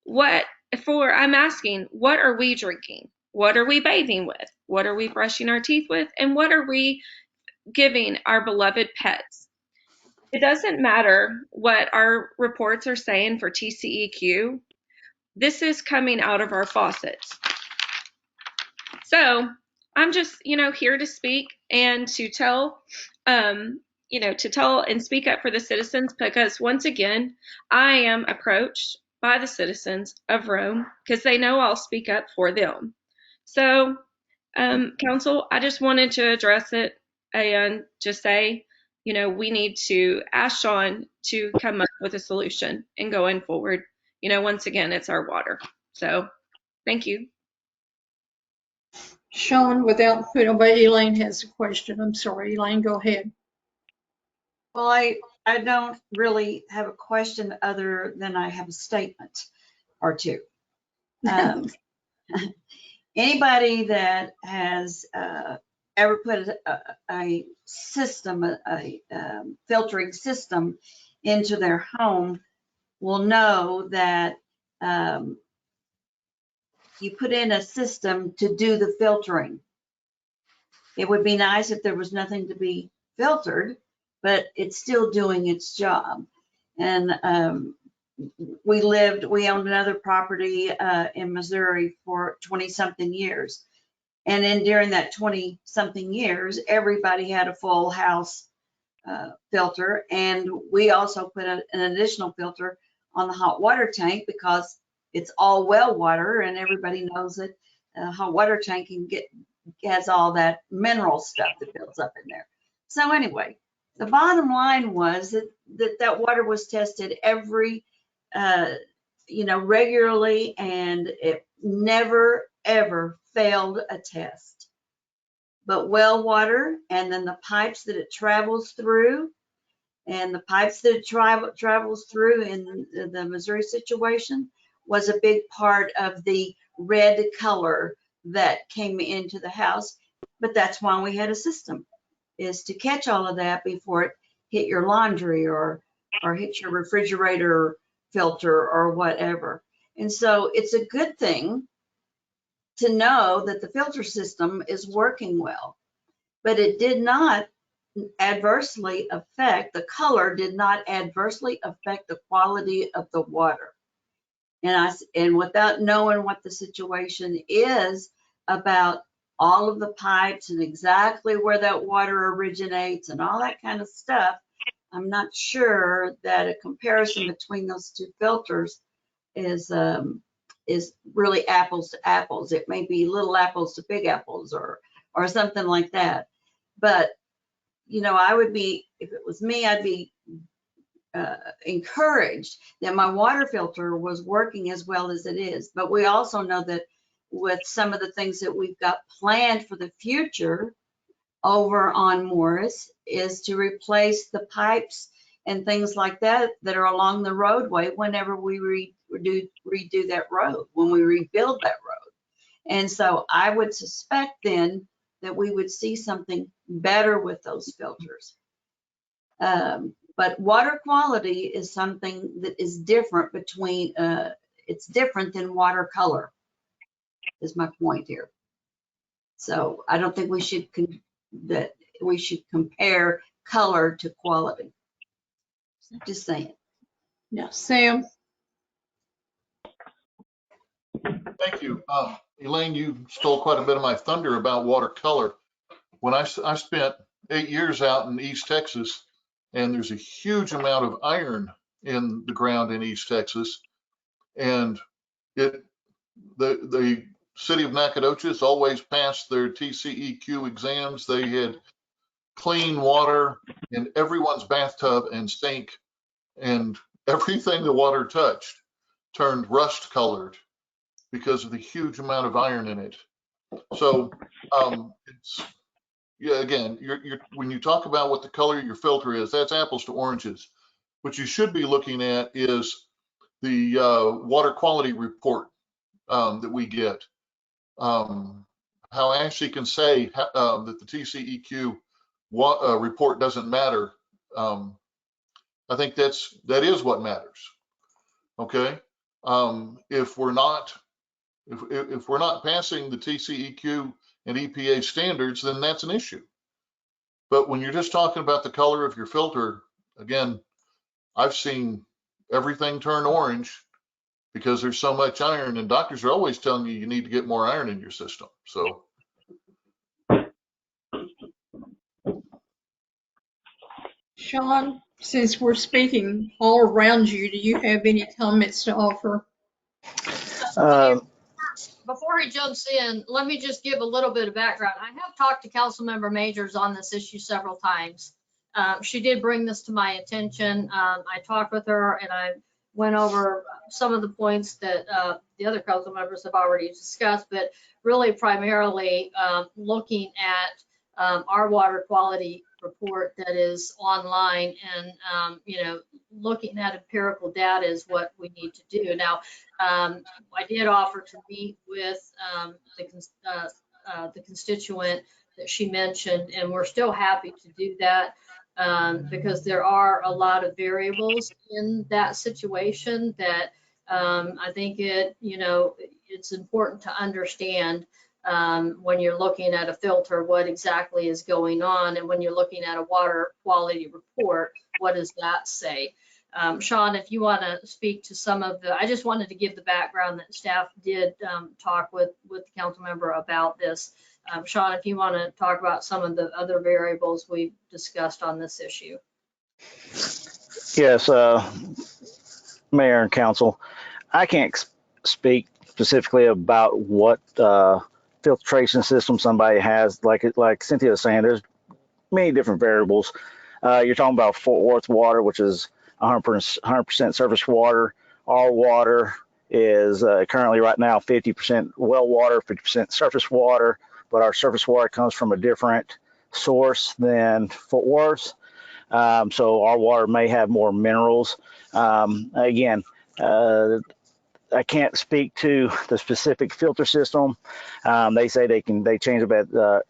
I'm asking, what are we drinking? What are we bathing with? What are we brushing our teeth with? And what are we giving our beloved pets? It doesn't matter what our reports are saying for TCEQ. This is coming out of our faucets. So I'm just, here to speak and to tell, to tell and speak up for the citizens, because once again, I am approached by the citizens of Rome because they know I'll speak up for them. So, council, I just wanted to address it and just say, we need to ask Sean to come up with a solution and going forward. Once again, it's our water. So thank you. Sean, without putting, but Elaine has a question. I'm sorry, Elaine, go ahead. Well, I don't really have a question other than I have a statement or two. Anybody that has ever put a system, a filtering system into their home will know that you put in a system to do the filtering. It would be nice if there was nothing to be filtered, but it's still doing its job. And we owned another property in Missouri for 20-something years. And then during that 20-something years, everybody had a full house filter. And we also put an additional filter on the hot water tank because it's all well water, and everybody knows that hot water tank has all that mineral stuff that builds up in there. So anyway, the bottom line was that water was tested every, regularly, and it never, ever failed a test. But well water, and then the pipes that it travels through, and the pipes that it travels through in the Missouri situation was a big part of the red color that came into the house. But that's why we had a system, is to catch all of that before it hit your laundry or hit your refrigerator filter or whatever. And so it's a good thing to know that the filter system is working well, but it did not adversely affect, the color did not adversely affect the quality of the water. And without knowing what the situation is about all of the pipes and exactly where that water originates and all that kind of stuff, I'm not sure that a comparison between those two filters is really apples to apples. It may be little apples to big apples or something like that. But I would be, if it was me, I'd be encouraged that my water filter was working as well as it is. But we also know that with some of the things that we've got planned for the future over on Morris is to replace the pipes and things like that are along the roadway whenever we redo that road, when we rebuild that road. And so I would suspect then that we would see something better with those filters. But water quality is something that is different between, it's different than water color, is my point here. So I don't think we should compare color to quality. Just saying. Yeah, Sam. Thank you. Elaine, you stole quite a bit of my thunder about water color. When I spent 8 years out in East Texas, and there's a huge amount of iron in the ground in East Texas, and the city of Nacogdoches always passed their TCEQ exams. They had clean water in everyone's bathtub and sink, and everything the water touched turned rust colored because of the huge amount of iron in it. So again, when you talk about what the color of your filter is, that's apples to oranges. What you should be looking at is the water quality report that we get. How Ashley can say that the TCEQ report doesn't matter. I think that is what matters. Okay, if we're not passing the TCEQ and EPA standards, then that's an issue. But when you're just talking about the color of your filter, again, I've seen everything turn orange because there's so much iron, and doctors are always telling you need to get more iron in your system. So. Sean, since we're speaking all around you, do you have any comments to offer? Before he jumps in, let me just give a little bit of background. I have talked to Councilmember Majors on this issue several times. She did bring this to my attention. I talked with her and I went over some of the points that the other council members have already discussed, but really primarily looking at our water quality report that is online, and looking at empirical data is what we need to do. Now, I did offer to meet with the constituent that she mentioned, and we're still happy to do that because there are a lot of variables in that situation that I think it's important to understand when you're looking at a filter, what exactly is going on, and when you're looking at a water quality report, what does that say? Sean, if you want to speak to some of I just wanted to give the background that staff did talk with the council member about this. Sean, if you want to talk about some of the other variables we've discussed on this issue. Yes, Mayor and Council, I can't speak specifically about what filtration system somebody has. Like Cynthia was saying, there's many different variables. You're talking about Fort Worth water, which is 100% surface water. Our water is currently right now 50% well water, 50% surface water, but our surface water comes from a different source than Fort Worth. So our water may have more minerals. Again, I can't speak to the specific filter system. They say they change them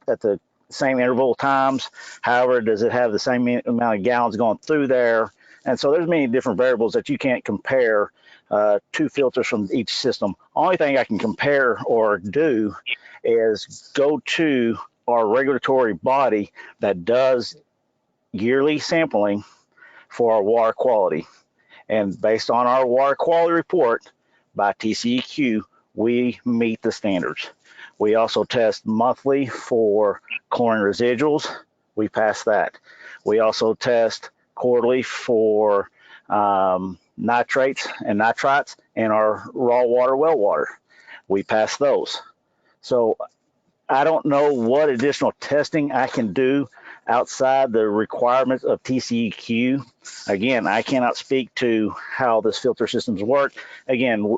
at the same interval times. However, does it have the same amount of gallons going through there? And so there's many different variables that you can't compare two filters from each system. Only thing I can compare or do is go to our regulatory body that does yearly sampling for our water quality. And based on our water quality report by TCEQ, we meet the standards. We also test monthly for chlorine residuals. We pass that. We also test quarterly for nitrates and nitrites in our raw water, well water. We pass those. So I don't know what additional testing I can do outside the requirements of TCEQ. Again, I cannot speak to how this filter systems work. Again,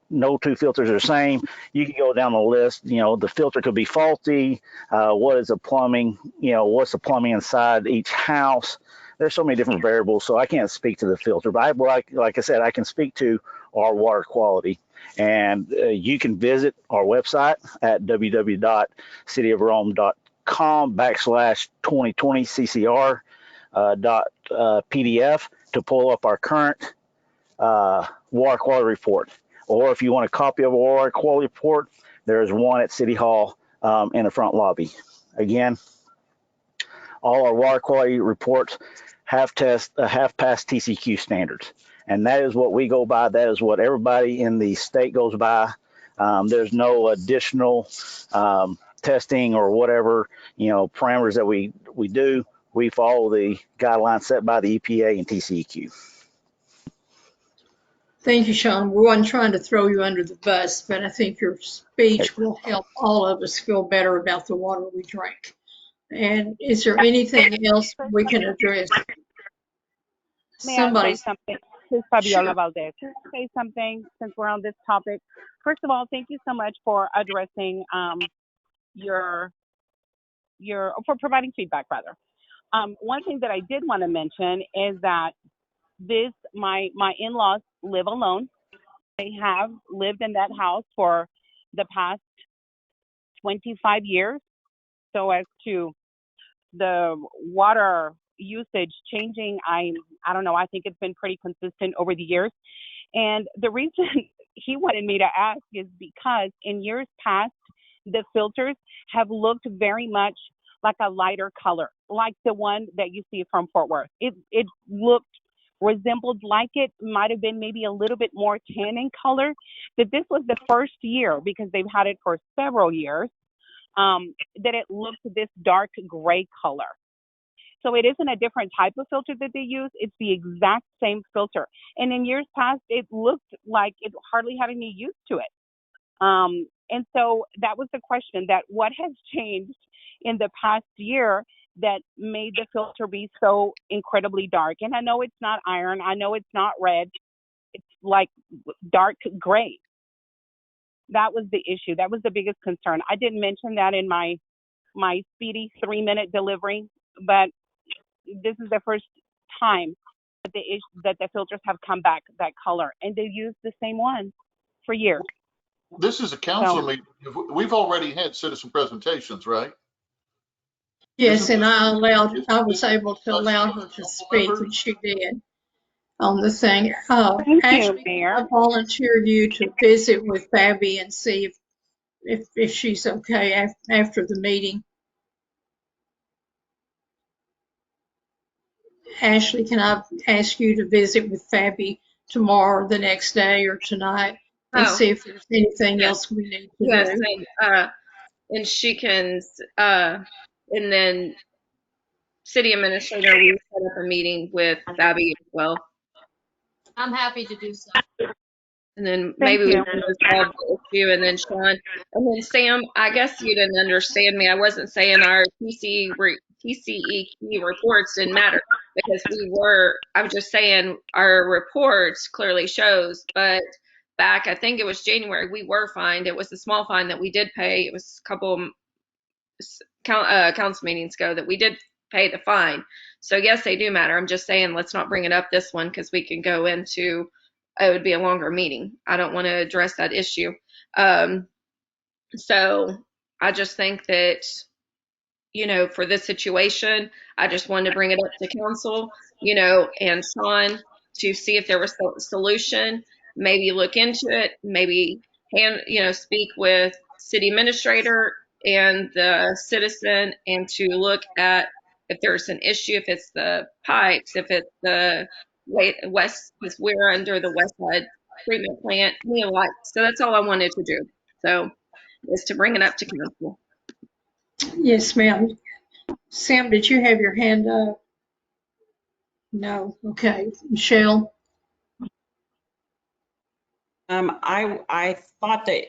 no two filters are the same. You can go down the list. You know, the filter could be faulty. What is the plumbing? You know, what's the plumbing inside each house? There's so many different variables, so I can't speak to the filter. But like I said, I can speak to our water quality. And you can visit our website at www.cityofrome.com/2020 CCR.PDF to pull up our current water quality report. Or if you want a copy of our water quality report, there's one at City Hall in the front lobby. Again, all our water quality reports have passed TCEQ standards. And that is what we go by. That is what everybody in the state goes by. There's no additional testing or whatever, you know, parameters that we do. We follow the guidelines set by the EPA and TCEQ. Thank you, Sean. We weren't trying to throw you under the bus, but I think your speech will help all of us feel better about the water we drink. And is there anything else we can address? May I say something? This is Fabiola Valdez. Can I say something since we're on this topic? First of all, thank you so much for addressing for providing feedback rather. One thing that I did want to mention is that my in-laws live alone. They have lived in that house for the past 25 years. So as to the water usage changing, I don't know, I think it's been pretty consistent over the years. And the reason he wanted me to ask is because in years past, the filters have looked very much like a lighter color, like the one that you see from Fort Worth. It resembled like it might have been maybe a little bit more tan in color, that this was the first year, because they've had it for several years, that it looked this dark gray color. So it isn't a different type of filter that they use. It's the exact same filter. And in years past, it looked like it hardly had any use to it. And so that was the question, that what has changed in the past year that made the filter be so incredibly dark? And I know it's not iron. I know it's not red. It's like dark gray. That was the issue. That was the biggest concern. I didn't mention that in my speedy 3-minute delivery, but this is the first time that the filters have come back that color, and they used the same one for years. This is a council meeting. We've already had citizen presentations, right? Yes, and I was able to allow her to speak, and she did on the thing. Ashley, I volunteered you to visit with Babby and see if she's okay after the meeting. Ashley, can I ask you to visit with Fabi tomorrow, the next day, or tonight, and Oh, see if there's anything yes, else we need to yes, do? and she can, and then city administrator, we set up a meeting with Fabi as well. I'm happy to do so. And then Thank maybe we you. can resolve the issue. And then Sean, and then Sam, I guess you didn't understand me. I wasn't saying our TCEQ reports didn't matter because I was just saying our reports clearly shows, but back, I think it was January, we were fined. It was a small fine that we did pay. It was a couple council meetings ago that we did pay the fine. So yes, they do matter. I'm just saying, let's not bring it up this one because we can go into, it would be a longer meeting. I don't want to address that issue. So I just think that, for this situation, I just wanted to bring it up to council, and Sean to see if there was a solution, maybe look into it, maybe speak with city administrator and the citizen and to look at if there's an issue, if it's the pipes, if it's the west, because we're under the west side treatment plant, so that's all I wanted to do. So is to bring it up to council. Yes, ma'am. Sam, did you have your hand up? No. Okay. Michelle? I thought that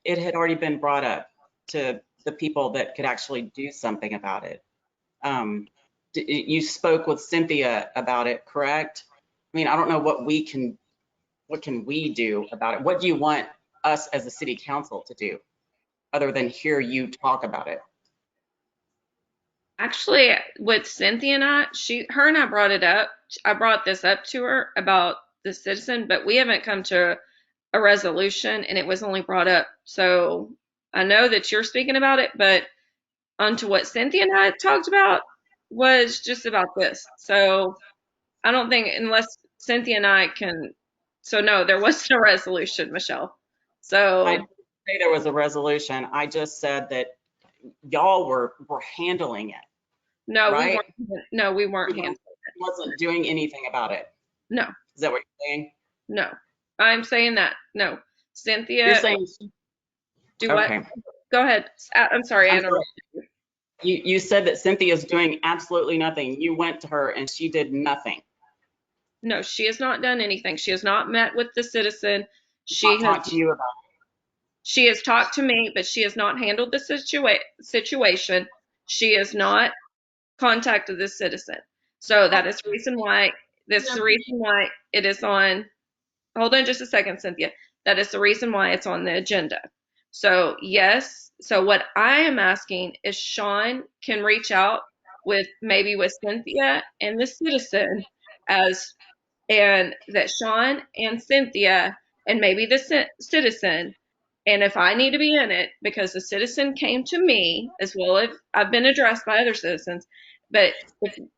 it had already been brought up to the people that could actually do something about it. You spoke with Cynthia about it, correct? I mean, I don't know what can we do about it? What do you want us as a city council to do other than hear you talk about it? Actually, with Cynthia and her and I brought it up. I brought this up to her about the citizen, but we haven't come to a resolution and it was only brought up. So I know that you're speaking about it, but onto what Cynthia and I talked about was just about this. So I don't think unless Cynthia and I can, so no, there wasn't a resolution, Michelle. So I didn't say there was a resolution. I just said that y'all were handling it. no, right? we weren't handling it. Wasn't doing anything about it. No. Is that what you're saying? No. I'm saying that. No. Cynthia. You're saying do okay. what? Go ahead. I'm sorry. I interrupted you. You said that Cynthia's doing absolutely nothing. You went to her and she did nothing. No, she has not done anything. She has not met with the citizen. She has talked to you about it. She has talked to me, but she has not handled the situation. She has not contacted the citizen. So that is the reason why it is on. Hold on just a second, Cynthia. That is the reason why it's on the agenda. So yes. So what I am asking is Sean can reach out with Cynthia and the citizen and that Sean and Cynthia and maybe the citizen, and if I need to be in it because the citizen came to me as well as I've been addressed by other citizens, but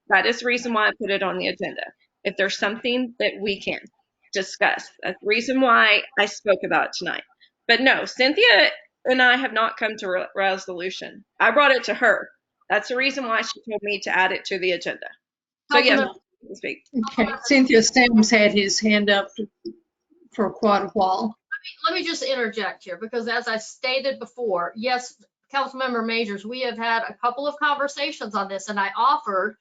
that is the reason why I put it on the agenda. If there's something that we can discuss, that's the reason why I spoke about it tonight. But no, Cynthia and I have not come to a resolution. I brought it to her. That's the reason why she told me to add it to the agenda. So yes, speak. Okay. Cynthia, Sam's had his hand up for quite a while. Let me just interject here because as I stated before, yes, Councilmember Majors, we have had a couple of conversations on this and I offered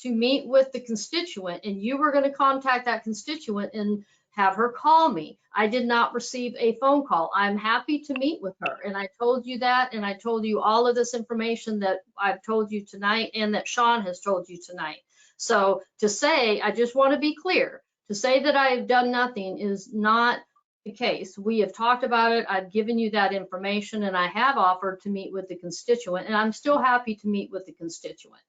to meet with the constituent and you were going to contact that constituent and have her call me. I did not receive a phone call. I'm happy to meet with her. And I told you that, and I told you all of this information that I've told you tonight and that Sean has told you tonight. So to say, I just want to be clear, to say that I have done nothing is not the case. We have talked about it. I've given you that information and I have offered to meet with the constituent and I'm still happy to meet with the constituent.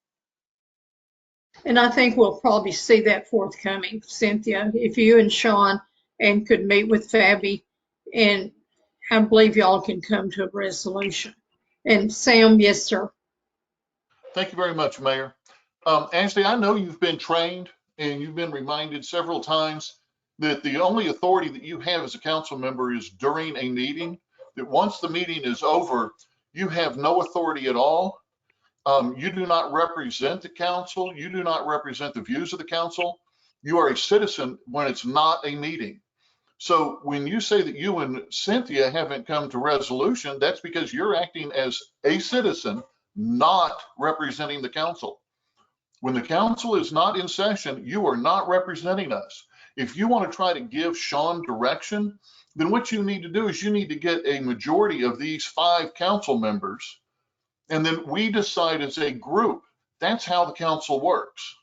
And I think we'll probably see that forthcoming, Cynthia, if you and Sean and could meet with Fabi, and I believe y'all can come to a resolution. And Sam, yes, sir. Thank you very much, Mayor. Ashley, I know you've been trained and you've been reminded several times that the only authority that you have as a council member is during a meeting, that once the meeting is over, you have no authority at all. You do not represent the council. You do not represent the views of the council. You are a citizen when it's not a meeting. So when you say that you and Cynthia haven't come to resolution, that's because you're acting as a citizen, not representing the council. When the council is not in session, you are not representing us. If you want to try to give Sean direction, then what you need to do is you need to get a majority of these 5 council members, and then we decide as a group. That's how the council works.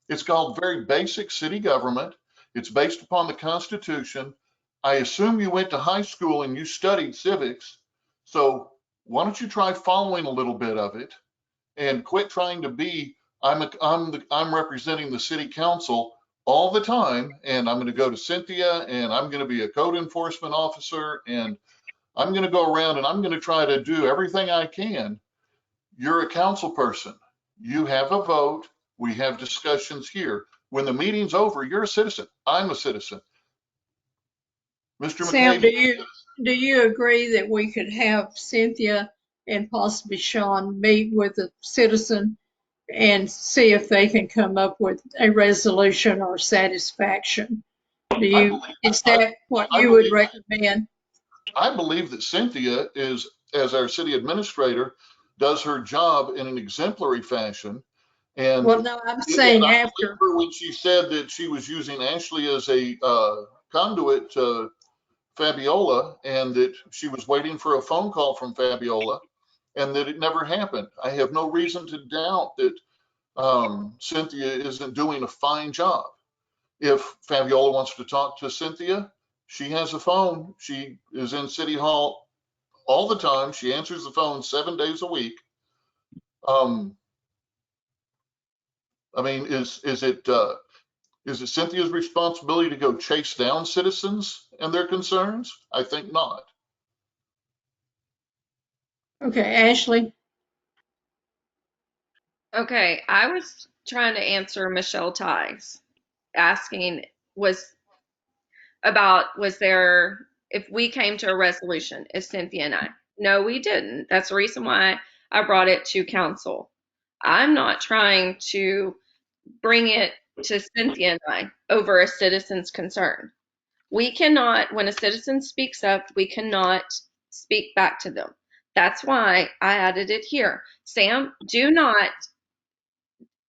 It's called very basic city government. It's based upon the Constitution. I assume you went to high school and you studied civics. So why don't you try following a little bit of it and quit trying to be, I'm representing the city council all the time, and I'm going to go to Cynthia and I'm going to be a code enforcement officer and I'm going to go around and I'm going to try to do everything I can. You're a council person. You have a vote. We have discussions here. When the meeting's over, you're a citizen. I'm a citizen. Mr. Sam, McCabe. do you agree that we could have Cynthia and possibly Sean meet with a citizen and see if they can come up with a resolution or satisfaction? Is that what you would recommend? I believe that Cynthia is, as our city administrator, does her job in an exemplary fashion. And well, no, I'm saying after. When she said that she was using Ashley as a conduit to Fabiola, and that she was waiting for a phone call from Fabiola, and that it never happened. I have no reason to doubt that Cynthia isn't doing a fine job. If Fabiola wants to talk to Cynthia, she has a phone. She is in City Hall all the time. She answers the phone 7 days a week. I mean, is it Cynthia's responsibility to go chase down citizens and their concerns? I think not. Okay, Ashley. Okay, I was trying to answer Michelle Tighes, asking was there, if we came to a resolution, is Cynthia and I. No, we didn't. That's the reason why I brought it to council. I'm not trying to bring it to Cynthia and I over a citizen's concern. We cannot, when a citizen speaks up, we cannot speak back to them. That's why I added it here. Sam, do not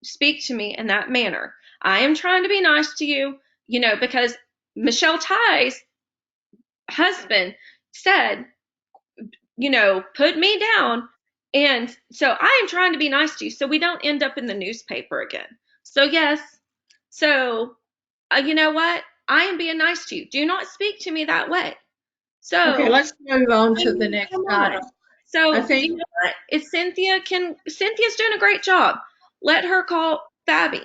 speak to me in that manner. I am trying to be nice to you, because Michelle Tighes' husband said, put me down. And so I am trying to be nice to you so we don't end up in the newspaper again. So yes. So you know what? I am being nice to you. Do not speak to me that way. So okay, let's move on to the next item. So you know what? If Cynthia's doing a great job. Let her call Fabi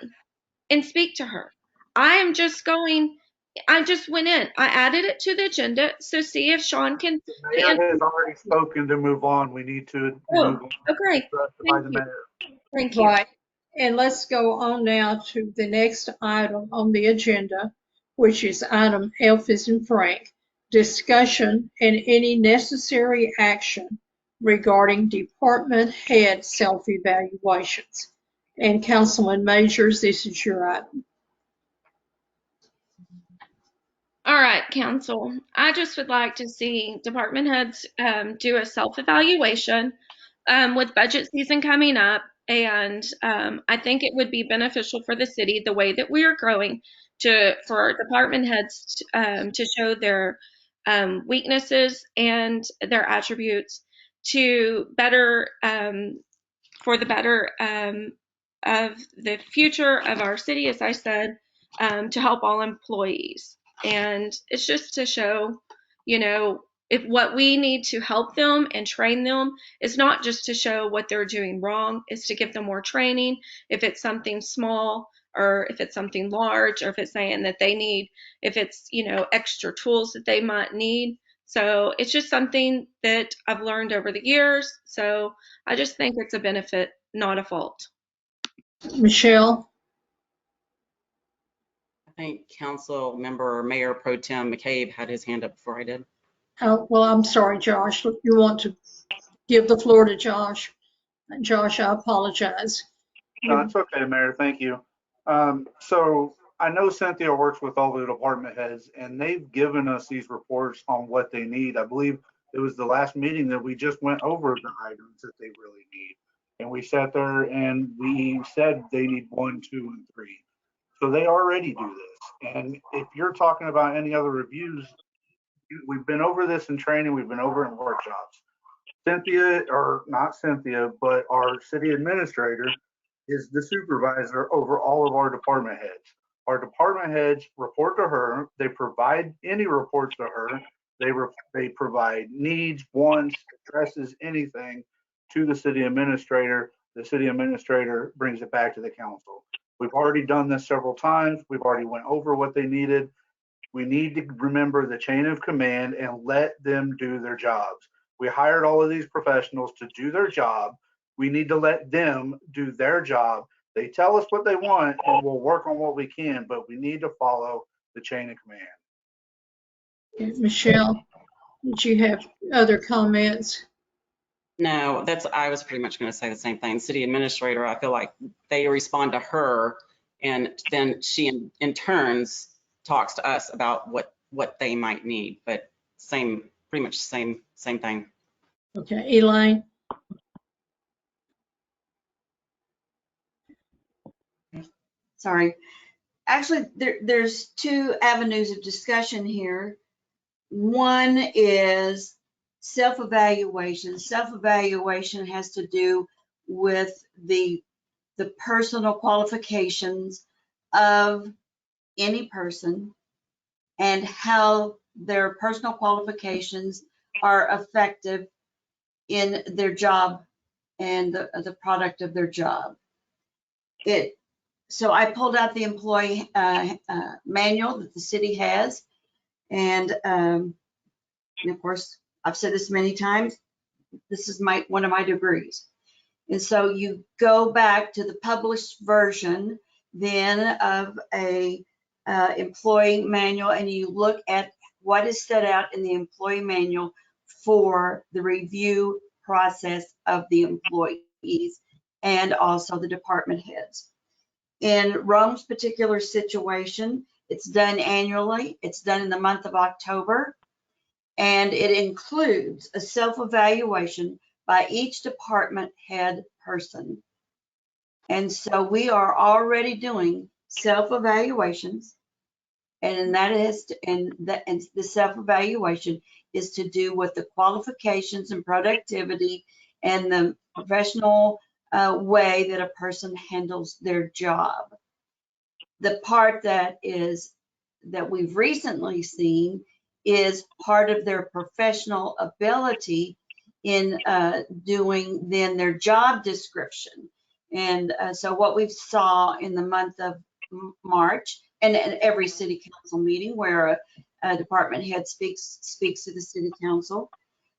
and speak to her. I just went in. I added it to the agenda. So see if Sean can. The mayor has already spoken to move on. We need to move on. Okay. Thank you. Right. And let's go on now to the next item on the agenda, which is item F as in Frank, discussion and any necessary action regarding department head self-evaluations. And Councilman Majors, this is your item. All right, council. I just would like to see department heads do a self-evaluation with budget season coming up. And I think it would be beneficial for the city, the way that we are growing, for our department heads to show their weaknesses and their attributes to better, for the better of the future of our city, as I said, to help all employees. And it's just to show, if what we need to help them and train them is not just to show what they're doing wrong, is to give them more training. If it's something small, or if it's something large, or if it's saying that they need, if it's, extra tools that they might need. So it's just something that I've learned over the years. So I just think it's a benefit, not a fault. Michelle? I think Council Member Mayor Pro Tem McCabe had his hand up before I did. Oh, well, I'm sorry, Josh. You want to give the floor to Josh? Josh, I apologize. No, it's okay, Mayor. Thank you. So I know Cynthia works with all the department heads, and they've given us these reports on what they need. I believe it was the last meeting that we just went over the items that they really need. And we sat there and we said they need 1, 2, and 3. So they already do this. And if you're talking about any other reviews, we've been over this in training, we've been over in workshops. Cynthia, or not Cynthia, but our city administrator is the supervisor over all of our department heads. Our department heads report to her. They provide any reports to her. They provide needs, wants, addresses, anything to the city administrator. The city administrator brings it back to the council. We've already done this several times. We've already went over what they needed. We need to remember the chain of command and let them do their jobs. We hired all of these professionals to do their job. We need to let them do their job. They tell us what they want and we'll work on what we can, but we need to follow the chain of command. Michelle, did you have other comments? No, I was pretty much going to say the same thing. City administrator, I feel like they respond to her, and then she in turns talks to us about what they might need, but pretty much same thing. Okay, Elaine? Sorry. Actually, there's two avenues of discussion here. One is self-evaluation. Self-evaluation has to do with the personal qualifications of any person and how their personal qualifications are effective in their job and the product of their job. So I pulled out the employee manual that the city has, and of course, I've said this many times, this is one of my degrees. And so you go back to the published version then of a employee manual, and you look at what is set out in the employee manual for the review process of the employees and also the department heads. In Rhome's particular situation, it's done annually. It's done in the month of October, and it includes a self-evaluation by each department head person. And so we are already doing self-evaluations, and the self-evaluation is to do with the qualifications and productivity and the professional way that a person handles their job. The part that we've recently seen is part of their professional ability in doing then their job description. And so what we saw in the month of March, and every city council meeting where a department head speaks to the city council.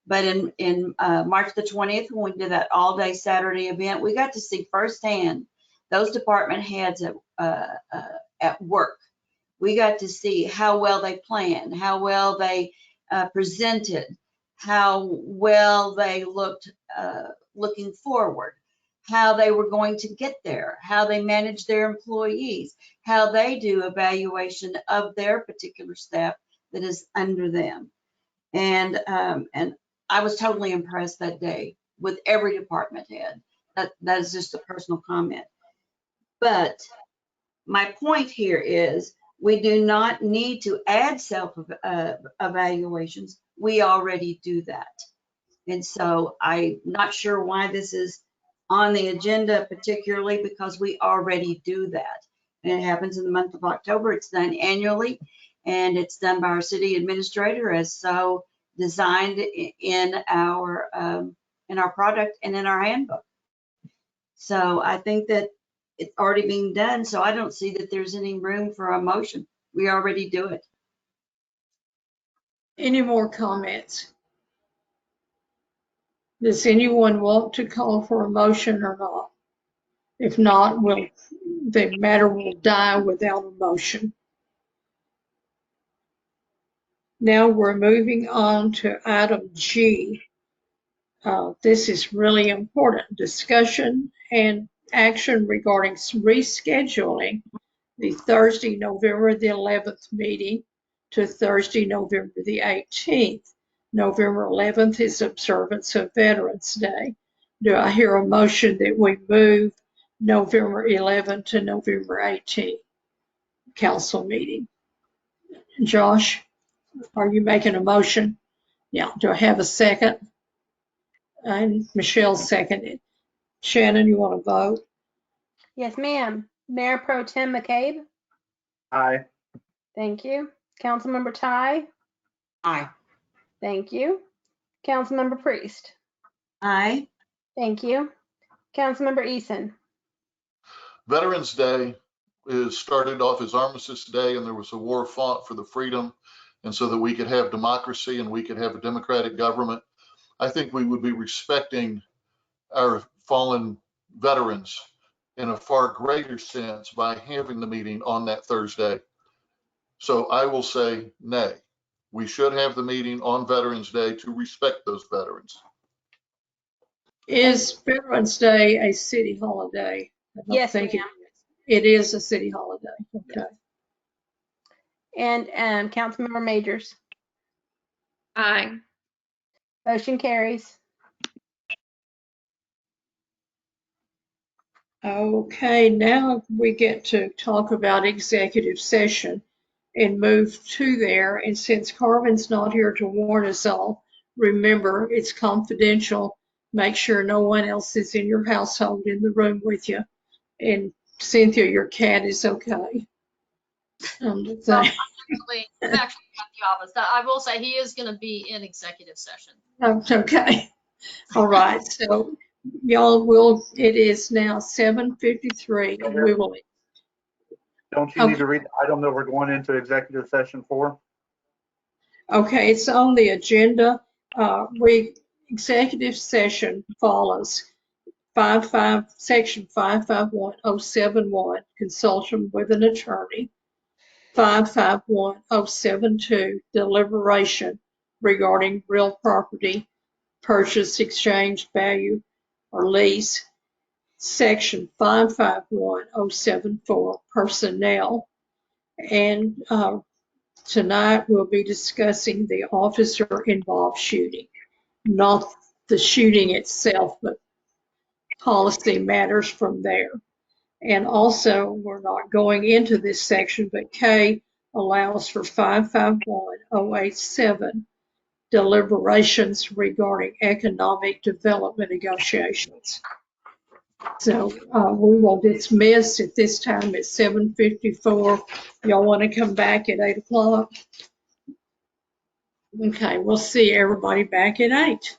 But in March the 20th, when we did that all-day Saturday event, we got to see firsthand those department heads at work. We got to see how well they planned, how well they presented, how well they looked looking forward, how they were going to get there, how they manage their employees, how they do evaluation of their particular staff that is under them. And I was totally impressed that day with every department head. That is just a personal comment. But my point here is we do not need to add self-evaluations. We already do that. And so I'm not sure why this is on the agenda, particularly because we already do that. And it happens in the month of October. It's done annually, and it's done by our city administrator as so designed in our product and in our handbook. So I think that it's already being done, so I don't see that there's any room for a motion. We already do it. Any more comments? Does anyone want to call for a motion or not? If not, the matter will die without a motion. Now we're moving on to item G, This is really important. Discussion and action regarding rescheduling the Thursday, November the 11th meeting to Thursday, November the 18th. November 11th is observance of Veterans Day. Do I hear a motion that we move November 11th to November 18th council meeting? Josh, are you making a motion? Yeah. Do I have a second? And Michelle seconded. Shannon, you want to vote? Yes, ma'am. Mayor Pro Tem McCabe. Aye. Thank you. Councilmember Ty. Aye. Thank you. Councilmember Priest. Aye. Thank you. Councilmember Eason. Veterans Day is started off as Armistice Day, and there was a war fought for the freedom, and so that we could have democracy and we could have a democratic government. I think we would be respecting our fallen veterans in a far greater sense by having the meeting on that Thursday. So I will say nay. We should have the meeting on Veterans Day to respect those veterans. Is Veterans Day a city holiday? I don't Yes, think ma'am. it is a city holiday. Okay. And Councilmember Majors. Aye. Motion carries. Okay, now we get to talk about executive session and move to there. And since Carmen's not here to warn us all, remember it's confidential. Make sure no one else is in your household in the room with you. And Cynthia, your cat is okay. I'm actually at the office. I will say he is going to be in executive session. Okay. All right. So y'all it is now 7:53 and we will. Don't you need to read the item that we're going into executive session for? Okay, it's on the agenda. Executive session follows section 551071, consultation with an attorney. 551072, deliberation regarding real property, purchase, exchange, value, or lease. Section 551074, personnel. And tonight we'll be discussing the officer-involved shooting, not the shooting itself, but policy matters from there. And also, we're not going into this section, but K allows for 551087, deliberations regarding economic development negotiations. So we will dismiss at this time at 7:54. Y'all want to come back at 8 o'clock? Okay, we'll see everybody back at 8.